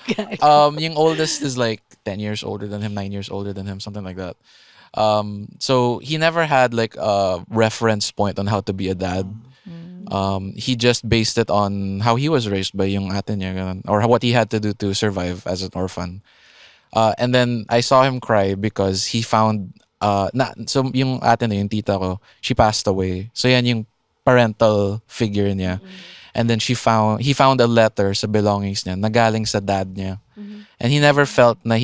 yung oldest is like 10 years older than him, 9 years older than him, something like that. So he never had like a reference point on how to be a dad. He just based it on how he was raised by yung ate niya, ganun, or what he had to do to survive as an orphan. And then I saw him cry because he found so yung ate niya, yung tita ko, she passed away. So yan yung parental figure niya. And then he found a letter sa belongings niya na galing sa dad niya. And he never felt na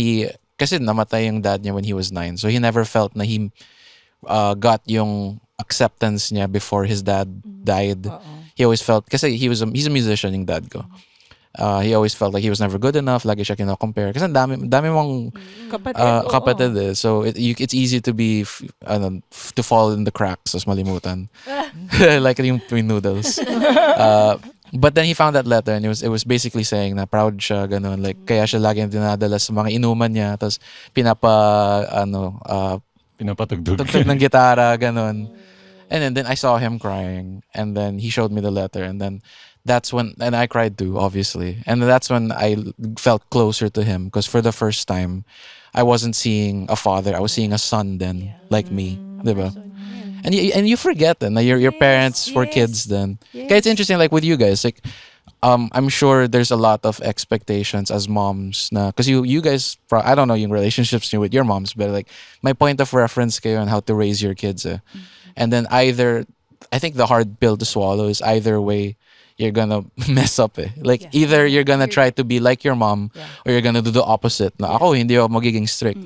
kasi namatay yung dad niya when he was 9. So he never felt na he got yung acceptance niya before his dad died. He always felt, kasi he's a musician yung dad ko. He always felt like he was never good enough. Lagi siya kino-compare. Kasi dami mong kapatid eh. So it's easy to be, to fall in the cracks as malimutan. Like yung twin noodles. But then he found that letter and it was basically saying na proud siya, ganun. Like, kaya siya lagi dinadala sa mga inuman niya. Tapos
Pinapatugtog.
tugtog ng gitara, ganun. And then I saw him crying. And then he showed me the letter. And then that's when, and I cried too, obviously. And that's when I felt closer to him. Because for the first time, I wasn't seeing a father. I was seeing a son then, like me. Diba? And you forget then, na your parents were kids then. Kaya it's interesting, like with you guys, like, I'm sure there's a lot of expectations as moms na, because you guys, I don't know yung relationships with your moms, but like my point of reference kayo on how to raise your kids. And then I think the hard pill to swallow is either way you're gonna mess up Like either you're gonna try to be like your mom or you're gonna do the opposite. Na ako, hindi ako magiging strict.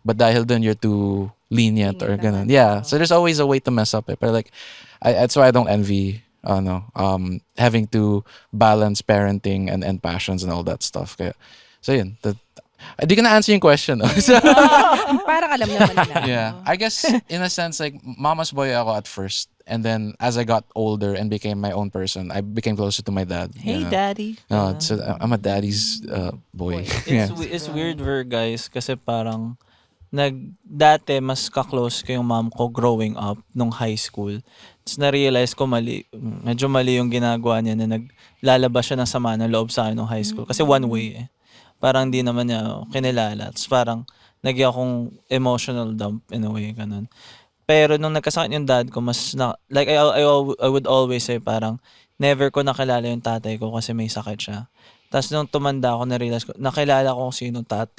But dahil dun you're too lenient or ganun. Yeah. So there's always a way to mess up But like, that's why I don't envy having to balance parenting and passions and all that stuff. Kaya, so yun. Di ko na answer yung question. So,
Parang alam naman nila.
yeah. I guess in a sense, like, mama's boy ako at first. And then as I got older and became my own person, I became closer to my dad.
Hey,
you know?
daddy.
So I'm a daddy's boy. Yeah.
It's weird guys kasi parang dati mas ka-close ko yung mom ko growing up nung high school. Tapos na-realize ko medyo mali yung ginagawa niya na naglalabas siya ng sama ng loob sa akin nung high school. Kasi one way Parang di naman niya kinilala. Tapos parang naging akong emotional dump in a way, ganun. Pero nung nagkasakit yung dad ko, like I would always say parang never ko nakilala yung tatay ko kasi may sakit siya. Tapos nung tumanda ako, na-realize ko, nakilala ko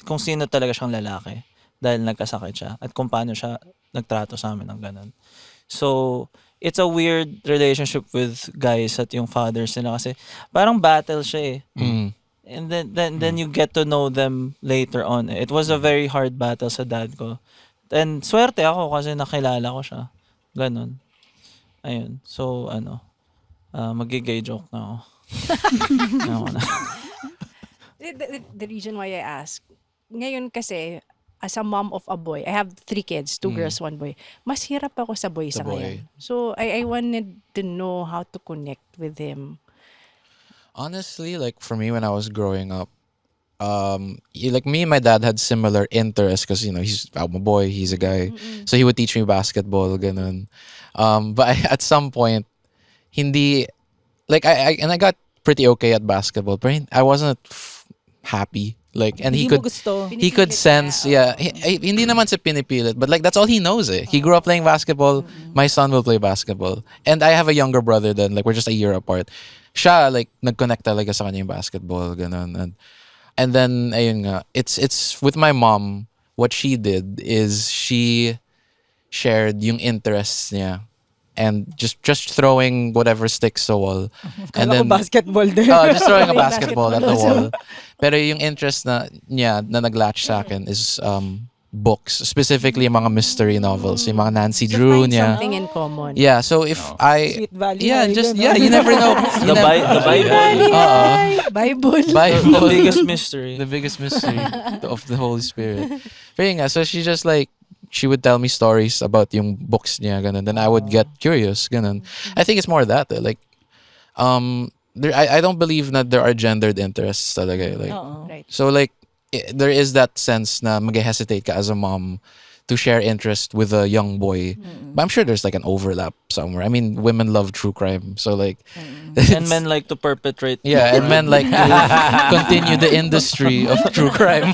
kung sino talaga siyang lalaki dahil nagkasakit siya at kung paano siya nagtrato sa amin ng ganun. So, it's a weird relationship with guys at yung fathers nila kasi parang battle siya And then you get to know them later on. It was a very hard battle sa dad ko. And swerte ako kasi nakilala ko siya. Ganon. Ayun. So, magigay joke na ako. Ako na.
The reason why I ask, ngayon kasi, as a mom of a boy, I have 3 kids, 2 girls, 1 boy. Mas hirap ako sa boy sa ngayon. So, I wanted to know how to connect with him.
Honestly, like for me when I was growing up, like me and my dad had similar interests because I'm a boy, he's a guy, so he would teach me basketball, ganun. But at some point, hindi like I got pretty okay at basketball, but I wasn't happy. Like, and
Hindi mo gusto.
he could sense, yeah. Hindi naman sa pinipilit, but like that's all he knows. He grew up playing basketball. My son will play basketball, and I have a younger brother. Then like we're just a year apart. Siya like nag-connect talaga sa kanya yung basketball, ganun. And then ayun nga, it's with my mom. What she did is she shared yung interests niya. And just throwing whatever sticks sa wall. And
Kala ko
then
basketball din.
just throwing a basketball at the wall. Pero yung interest niya na nag-latch sa akin is books, specifically yung mga mystery novels, yung mga Nancy Drew
Find
niya.
something in common.
Yeah, so if
Sweet Valley.
you never know.
The Bible.
Bible.
Bible.
The biggest mystery.
The biggest mystery of the Holy Spirit. Pero yun nga, so she just like, she would tell me stories about yung books niya, ganun. Then I would get curious, ganun. I think it's more that, like, I don't believe that there are gendered interests talaga. Like,
Right.
so like, there is that sense na mag-hesitate ka as a mom to share interest with a young boy. But I'm sure there's like an overlap somewhere. I mean, women love true crime, so like,
And men like to perpetrate.
yeah, and men like to continue the industry of true crime.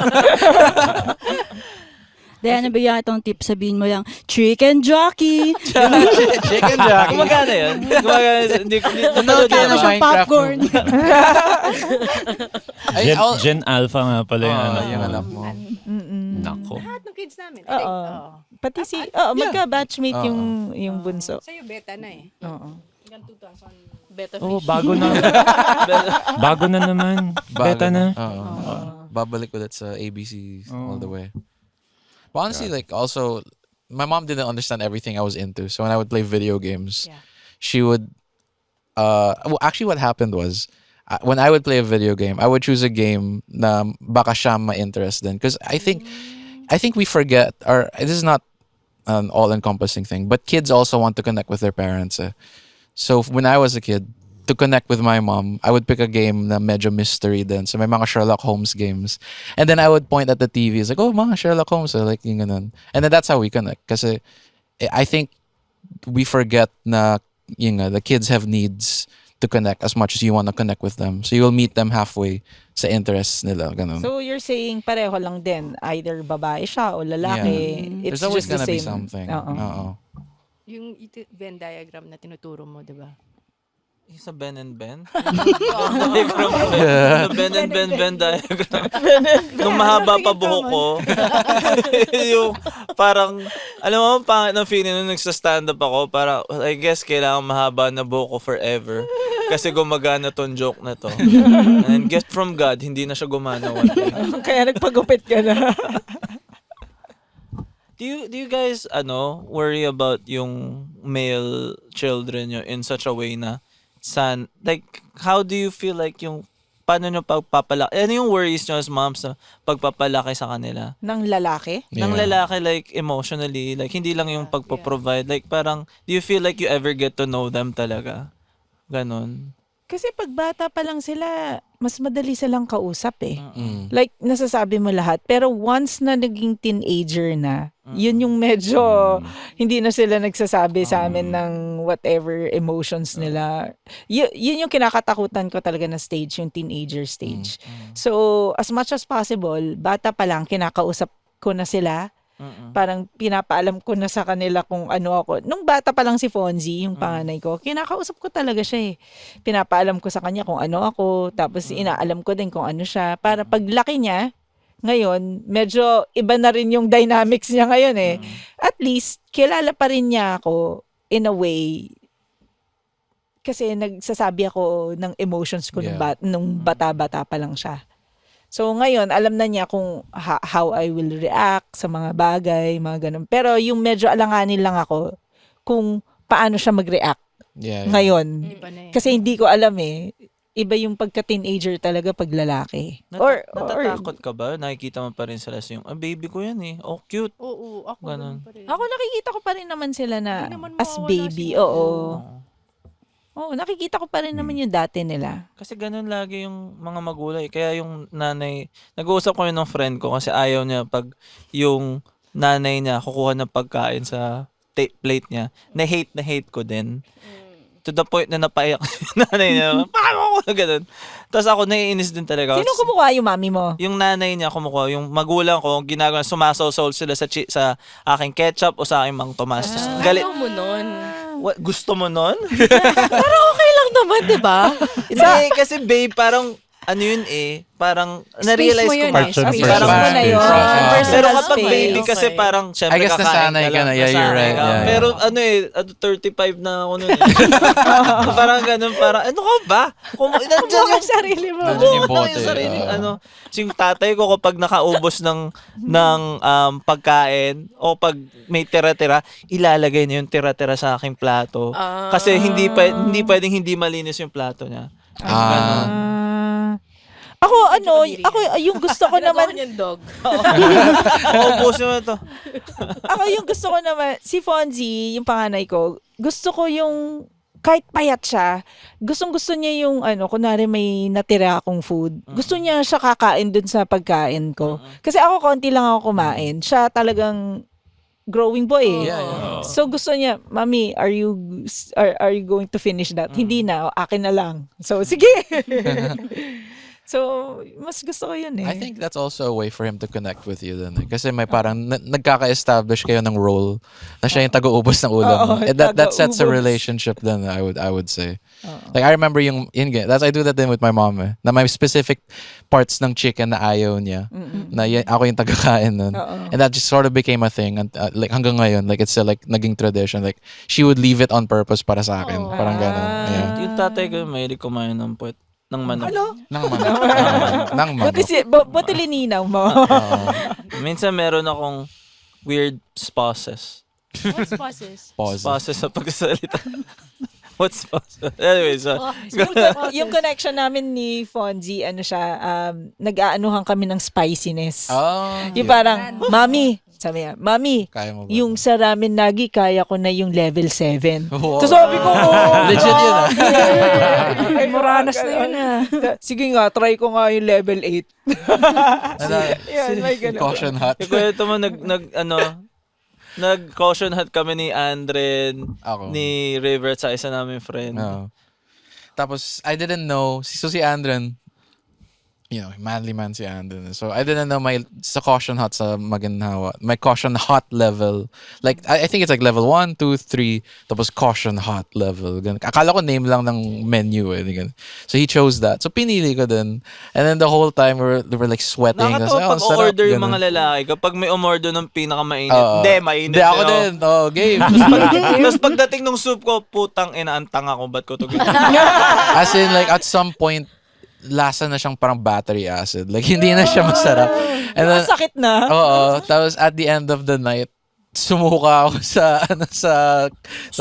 Dahil ano bigyan kitong tip, sabihin mo lang, chicken jockey.
Chicken jockey.
Gumagana yun. Gumagana. Hindi
Nanonood
Kaya
ng
siyang
Minecraft
popcorn.
Ay,
Gen Alpha nga pala yung anak
yung
mo.
anak mo.
Nako.
Lahat ng kids namin.
Oo. Pati magka-batchmate yung bunso.
Sa'yo, beta na eh.
Oo.
Hanggang 2000.
Beta
Oh,
fish.
bago na. Bago na naman. Beta na.
Babalik ulit sa ABC all the way. But honestly, like, also, my mom didn't understand everything I was into. So when I would play video games, she would, well, actually what happened was, when I would play a video game, I would choose a game na baka siya ma-interest din. Because I think we forget, or this is not an all-encompassing thing, but kids also want to connect with their parents. So when I was a kid, to connect with my mom, I would pick a game na medyo mystery din. So may mga Sherlock Holmes games. And then I would point at the TV. It's like, oh, mga Sherlock Holmes. So like, yung ganun. And then that's how we connect. Kasi I think we forget na the kids have needs to connect as much as you want to connect with them. So you'll meet them halfway sa interests nila. Ganun.
So you're saying pareho lang din, either babae siya o lalaki. It's
There's always
just the
gonna be
same.
something.
Oo.
Yung Venn diagram na tinuturo mo, di ba?
Sa Ben and Ben? The Ben and Ben diagram. Nung mahaba pa buhok ko. Yung parang, alam mo, pangit ng feeling nung nagsa-stand up ako, parang, I guess, kailangan mahaba na buhok ko forever. Kasi gumagana tong joke na to. And gift from God, hindi na siya gumana one day.
Kaya nagpagupit ka na.
Do you guys, worry about yung male children nyo in such a way na, how do you feel like paano nyo pagpapalaki? Ano yung worries nyo as moms na pagpapalaki sa kanila?
Ng lalaki?
Ng lalaki, like, emotionally, like, hindi lang yung pagpo-provide. Like, parang, do you feel like you ever get to know them talaga? Ganon.
Kasi pag bata pa lang sila, mas madali silang kausap eh. Like, nasasabi mo lahat. Pero once na naging teenager na, yun yung medyo, hindi na sila nagsasabi sa amin ng whatever emotions nila. Yun yung kinakatakutan ko talaga na stage, yung teenager stage. So, as much as possible, bata pa lang, kinakausap ko na sila. Parang pinapaalam ko na sa kanila kung ano ako. Nung bata pa lang si Fonzie, yung panganay ko, kinakausap ko talaga siya eh. Pinapaalam ko sa kanya kung ano ako, tapos inaalam ko din kung ano siya. Para paglaki niya, ngayon, medyo iba na rin yung dynamics niya ngayon eh. At least, kilala pa rin niya ako in a way. Kasi nagsasabi ako ng emotions ko nung bata-bata pa lang siya. So ngayon, alam na niya kung how I will react sa mga bagay, mga ganun. Pero yung medyo alanganin lang ako kung paano siya mag-react ngayon.
Iba na eh.
Kasi hindi ko alam eh. Iba yung pagka-teenager talaga pag lalaki.
Natatakot ka ba? Nakikita mo pa rin sila sa yung, baby ko yan eh. Oh, cute.
Oo, ako
Ganon.
pa rin.
Ako nakikita ko pa rin naman sila na
Hindi naman
as
mawawala
baby.
sila.
Oo. Oh, nakikita ko pa rin naman yung dati nila.
Kasi ganun lagi yung mga magulang. Kaya yung nanay, nag-uusap ko yun ng friend ko kasi ayaw niya pag yung nanay niya kukuha ng pagkain sa plate niya. Na hate ko din. To the point na napaiyak yung nanay niya. Paano ko? Ganun. Tapos ako naiinis din talaga.
Sino kumukuha yung mami mo?
Yung nanay niya kumukuha, yung magulang ko, ginagawa, sumasaw-saw sila sa aking ketchup o sa aking Mang Tomas. Galit.
Ayaw mo nun.
Gusto mo nun?
Okay lang naman, di ba?
Hindi, kasi babe, parang, ano yun parang, na-realize
mo
ko
yun
ba?
eh. Space
Parang
mo
na yun.
Ah.
Personal
Pero kapag
space.
baby kasi
Okay.
parang, syempre,
I guess
kakain
nasanay ka
lang,
na. Yeah, you're
nasanay
right.
ka.
Yeah,
Pero 35 na ako nun. Parang ganun, parang, ano ka ba? Nandiyan yung
sarili mo.
Nandiyan yung
Bumuo
bote.
yung sarili, yung tatay ko kapag nakaubos ng pagkain o pag may tira-tira, ilalagay niya yung tira-tira sa aking plato. Kasi hindi pwedeng hindi malinis yung plato niya.
Ako, yung gusto ko naman,
yung dog.
Maubusin mo ito.
ako yung gusto ko naman, si Fonzie, yung panganay ko, gusto ko yung, kahit payat siya, gustong-gusto niya yung, kunwari may natira akong food. Gusto niya siya kakain dun sa pagkain ko. Kasi ako, konti lang ako kumain. Siya talagang growing boy eh.
Yeah.
So gusto niya, Mami, are you going to finish that? Hindi na, akin na lang. So sige. So, mas gusto ko yun eh.
I think that's also a way for him to connect with you then. Kasi may parang nagkaka-establish kayo ng role na siya yung taga-ubos ng ulam mo. And that sets a
taga-ubos.
relationship then, I would say. Like I remember I do that din with my mom na may specific parts ng chicken na ayaw niya. Na ako yung taga-kain nun. And that just sort of became a thing. And like hanggang ngayon, like it's still like naging tradition. Like she would leave it on purpose para sa akin. Parang gano'n. Yeah.
Yung tatay ko, may kumain ng puwet ng manok.
Nang manok. Nang manok.
Buti lininaw mo.
Minsan meron akong weird pauses.
What's pauses?
Pause.
Pauses sa pagsasalita. What's pauses? Anyway, so,
Yung connection namin ni Fonzie, nag-aanuhan kami ng spiciness.
Oh.
Yung parang, Mami, sabi niya, Mami,
Kaya mo ba?
yung sa ramen nagi, kaya ko na yung level 7.
Wow.
So sabi ko,
Legit yun
Ay, Moranas na yun Sige nga, try ko nga yung level 8. Yan, may ganun.
Caution hot.
ito mo, nag-caution hat kami ni Andren,
Ako.
ni River, sa isa namin friend.
Oo. Tapos, I didn't know, si Andren, manly man si Andren. So, I didn't know sa caution hot sa Maginhawa, my caution hot level. Like, I think it's like level 1, 2, 3, tapos caution hot level. Ganun. Akala ko name lang ng menu eh. Ganun. So, he chose that. So, pinili ko din. And then the whole time, we were like sweating.
Nakakatawa pag
sarap,
order yung
ganun.
mga lalaki, kapag may umorder ng pinakamainit,
Oo.
hindi, mainit.
Hindi, ako din. Oh, game.
Tapos pagdating ng soup ko, putang inaantang ako, ba't ko to ginawa?
As in, like, at some point, lasa na siyang parang battery acid. Like, hindi na siya masarap. And then,
Sakit na.
oo. Tapos, at the end of the night, sumuka ako sa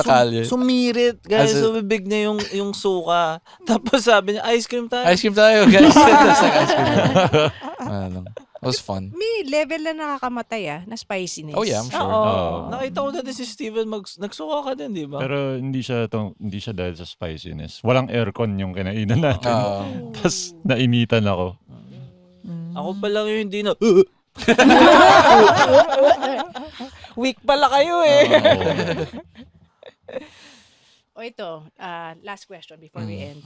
kalye.
Sumirit, guys.
As in-
So, bibig niya yung suka. Tapos sabi niya, ice cream tayo.
Ice cream tayo, guys. Tapos, like, ice cream tayo. It was fun.
May level na nakakamatay na spiciness.
Oh, yeah, I'm sure.
Oo.
Nakita ko dati si Steven, nagsuka ka din, di ba?
Pero hindi siya dahil sa spiciness. Walang aircon yung kinainan natin.
Oo.
Tapos nainitan ako.
Ako pa lang yung hindi na,
Weak pala kayo eh.
O ito, last question before we end.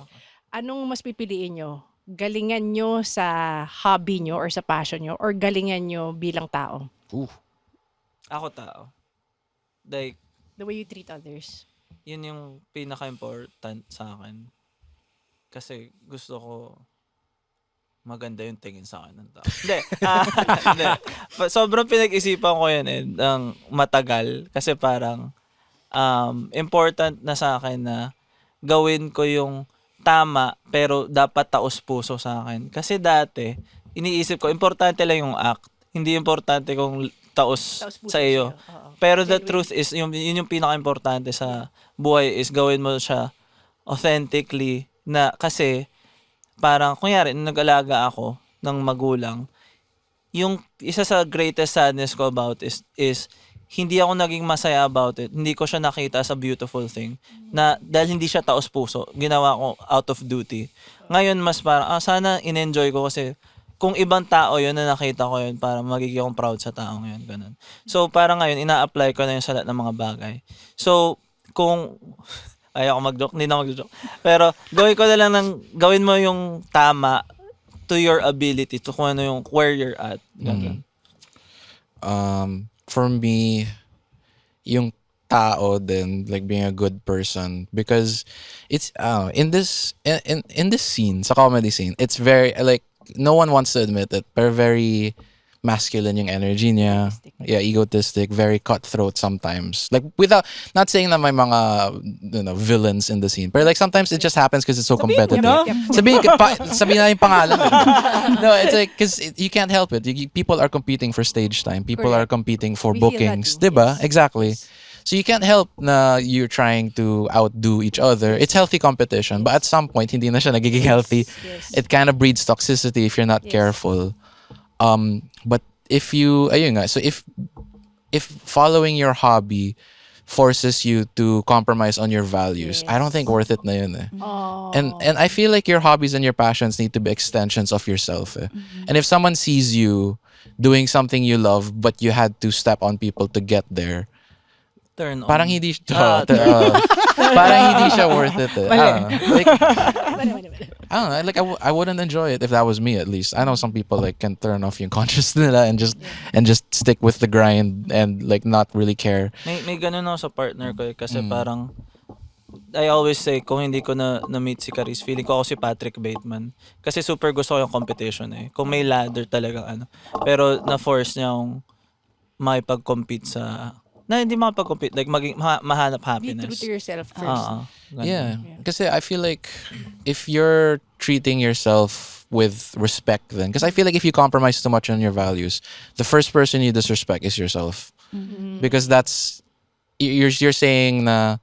Anong mas pipiliin nyo? Galingan nyo sa hobby nyo or sa passion nyo or galingan nyo bilang tao?
ako tao. Like,
The way you treat others.
yun yung pinaka-important sa akin. Kasi gusto ko maganda yung tingin sa akin ng tao. Hindi. Hindi. Sobrang pinag-isipan ko yan ng matagal. Kasi parang important na sa akin na gawin ko yung tama pero dapat taos-puso sa akin. Kasi dati, iniisip ko, importante lang yung act. Hindi importante kung taos sa iyo. Pero the truth is, yun yung pinaka-importante sa buhay is gawin mo siya authentically na kasi parang, kunyari, nung nag-alaga ako ng magulang, yung isa sa greatest sadness ko about is hindi ako naging masaya about it. Hindi ko siya nakita as a beautiful thing. Na dahil hindi siya taos puso, ginawa ko out of duty. Ngayon mas parang, sana in-enjoy ko kasi kung ibang tao yun na nakita ko yun, para magiging akong proud sa taong yun. Ganun. So parang ngayon, ina-apply ko na yun sa lahat ng mga bagay. So kung, ayaw ko mag-joke, hindi na mag-joke. Pero gawin mo yung tama to your ability, to kung ano yung, where you're at. Ganun.
For me, yung tao din, like being a good person, because it's in this scene, sa comedy scene, it's very like no one wants to admit it, pero very masculine yung energy niya. Yeah, egotistic, very cutthroat sometimes. Like without not saying na may mga villains in the scene, but like sometimes it just happens because it's so competitive. Sabihin na yung pangalan. No, it's like because you can't help it. People are competing for stage time. People are competing for
We feel that
bookings,
too,
diba?
yes.
Exactly. So you can't help na you're trying to outdo each other. It's healthy competition, but at some point hindi na siya nagiging healthy.
Yes.
It kind of breeds toxicity if you're not careful. But if you, ayun nga, so if following your hobby forces you to compromise on your values, I don't think worth it na yun eh. And I feel like your hobbies and your passions need to be extensions of yourself eh. And if someone sees you doing something you love but you had to step on people to get there,
Turn on.
parang hindi parang hindi siya worth it eh. I don't know, like I wouldn't enjoy it if that was me, at least. I know some people like can turn off yung conscious nila and just stick with the grind and like not really care.
May ganun ako sa partner ko eh, kasi parang I always say, kung hindi ko na-meet si Caris, feeling ko ako si Patrick Bateman. Kasi super gusto ko yung competition eh. Kung may ladder talagang ano. Pero na-force niya akong makipag-compete sa... hindi makipag-compete. Like, mahanap
Be
happiness.
true to yourself first.
Ganun.
Yeah. Kasi I feel like if you're treating yourself with respect then, because I feel like if you compromise too much on your values, the first person you disrespect is yourself. Because that's, you're saying na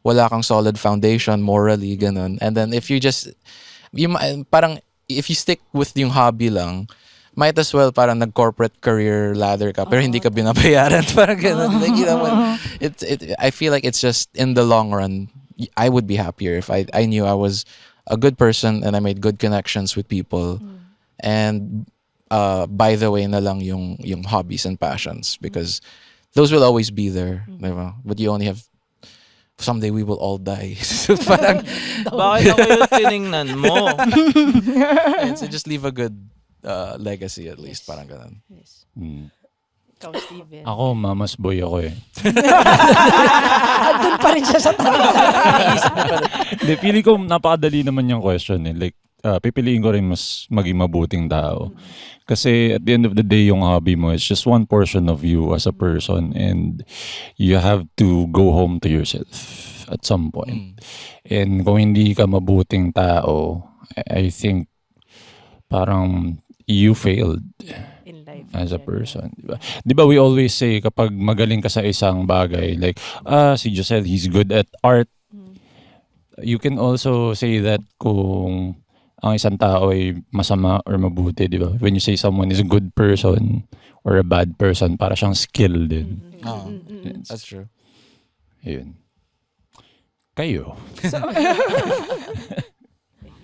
wala kang solid foundation morally, ganun. And then if you just, parang, if you stick with yung hobby lang, might as well parang nag-corporate career ladder ka pero hindi ka binabayaran. Parang ganun. Like, you know, I feel like it's just, in the long run, I would be happier if I knew I was a good person and I made good connections with people. And by the way na lang yung hobbies and passions, because those will always be there. Diba? But you only have, someday we will all die. So parang,
Bakit ako yung tiningnan mo?
and so just leave a good legacy at least. Parang ganun.
Yes. Ikaw, Steven.
Ako, mama's boy ako eh.
Andun pa rin siya sa
Hindi, feeling ko napakadali naman yung question eh. Like, pipiliin ko rin mas maging mabuting tao. Kasi at the end of the day, yung hobby mo is just one portion of you as a person, and you have to go home to yourself at some point. And kung hindi ka mabuting tao, I think parang you failed
In life.
as a person, di ba we always say kapag magaling ka sa isang bagay, like si Josel, he's good at art. You can also say that kung ang isang tao ay masama or mabuti, di ba? When you say someone is a good person or a bad person, para siyang skill din.
That's true.
Yun. Kayo.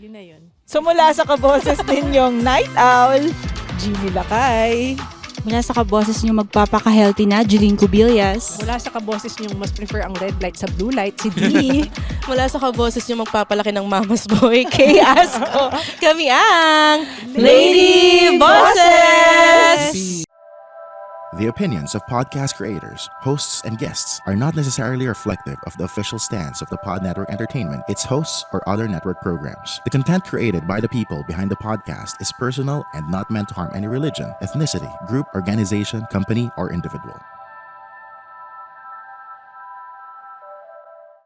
Yun na yun.
So mula sa kaboses din yung Night Owl, Jimmy Lakay.
Mula sa kaboses nyo magpapaka-healthy na, Jeline Cubillas.
Mula sa kaboses niyong mas prefer ang red light sa blue light, si D.
Mula sa kaboses niyo magpapalaki ng mama's boy, kay Asko, kami ang Lady Bosses!
The opinions of podcast creators, hosts, and guests are not necessarily reflective of the official stance of the Pod Network Entertainment, its hosts, or other network programs. The content created by the people behind the podcast is personal and not meant to harm any religion, ethnicity, group, organization, company, or individual.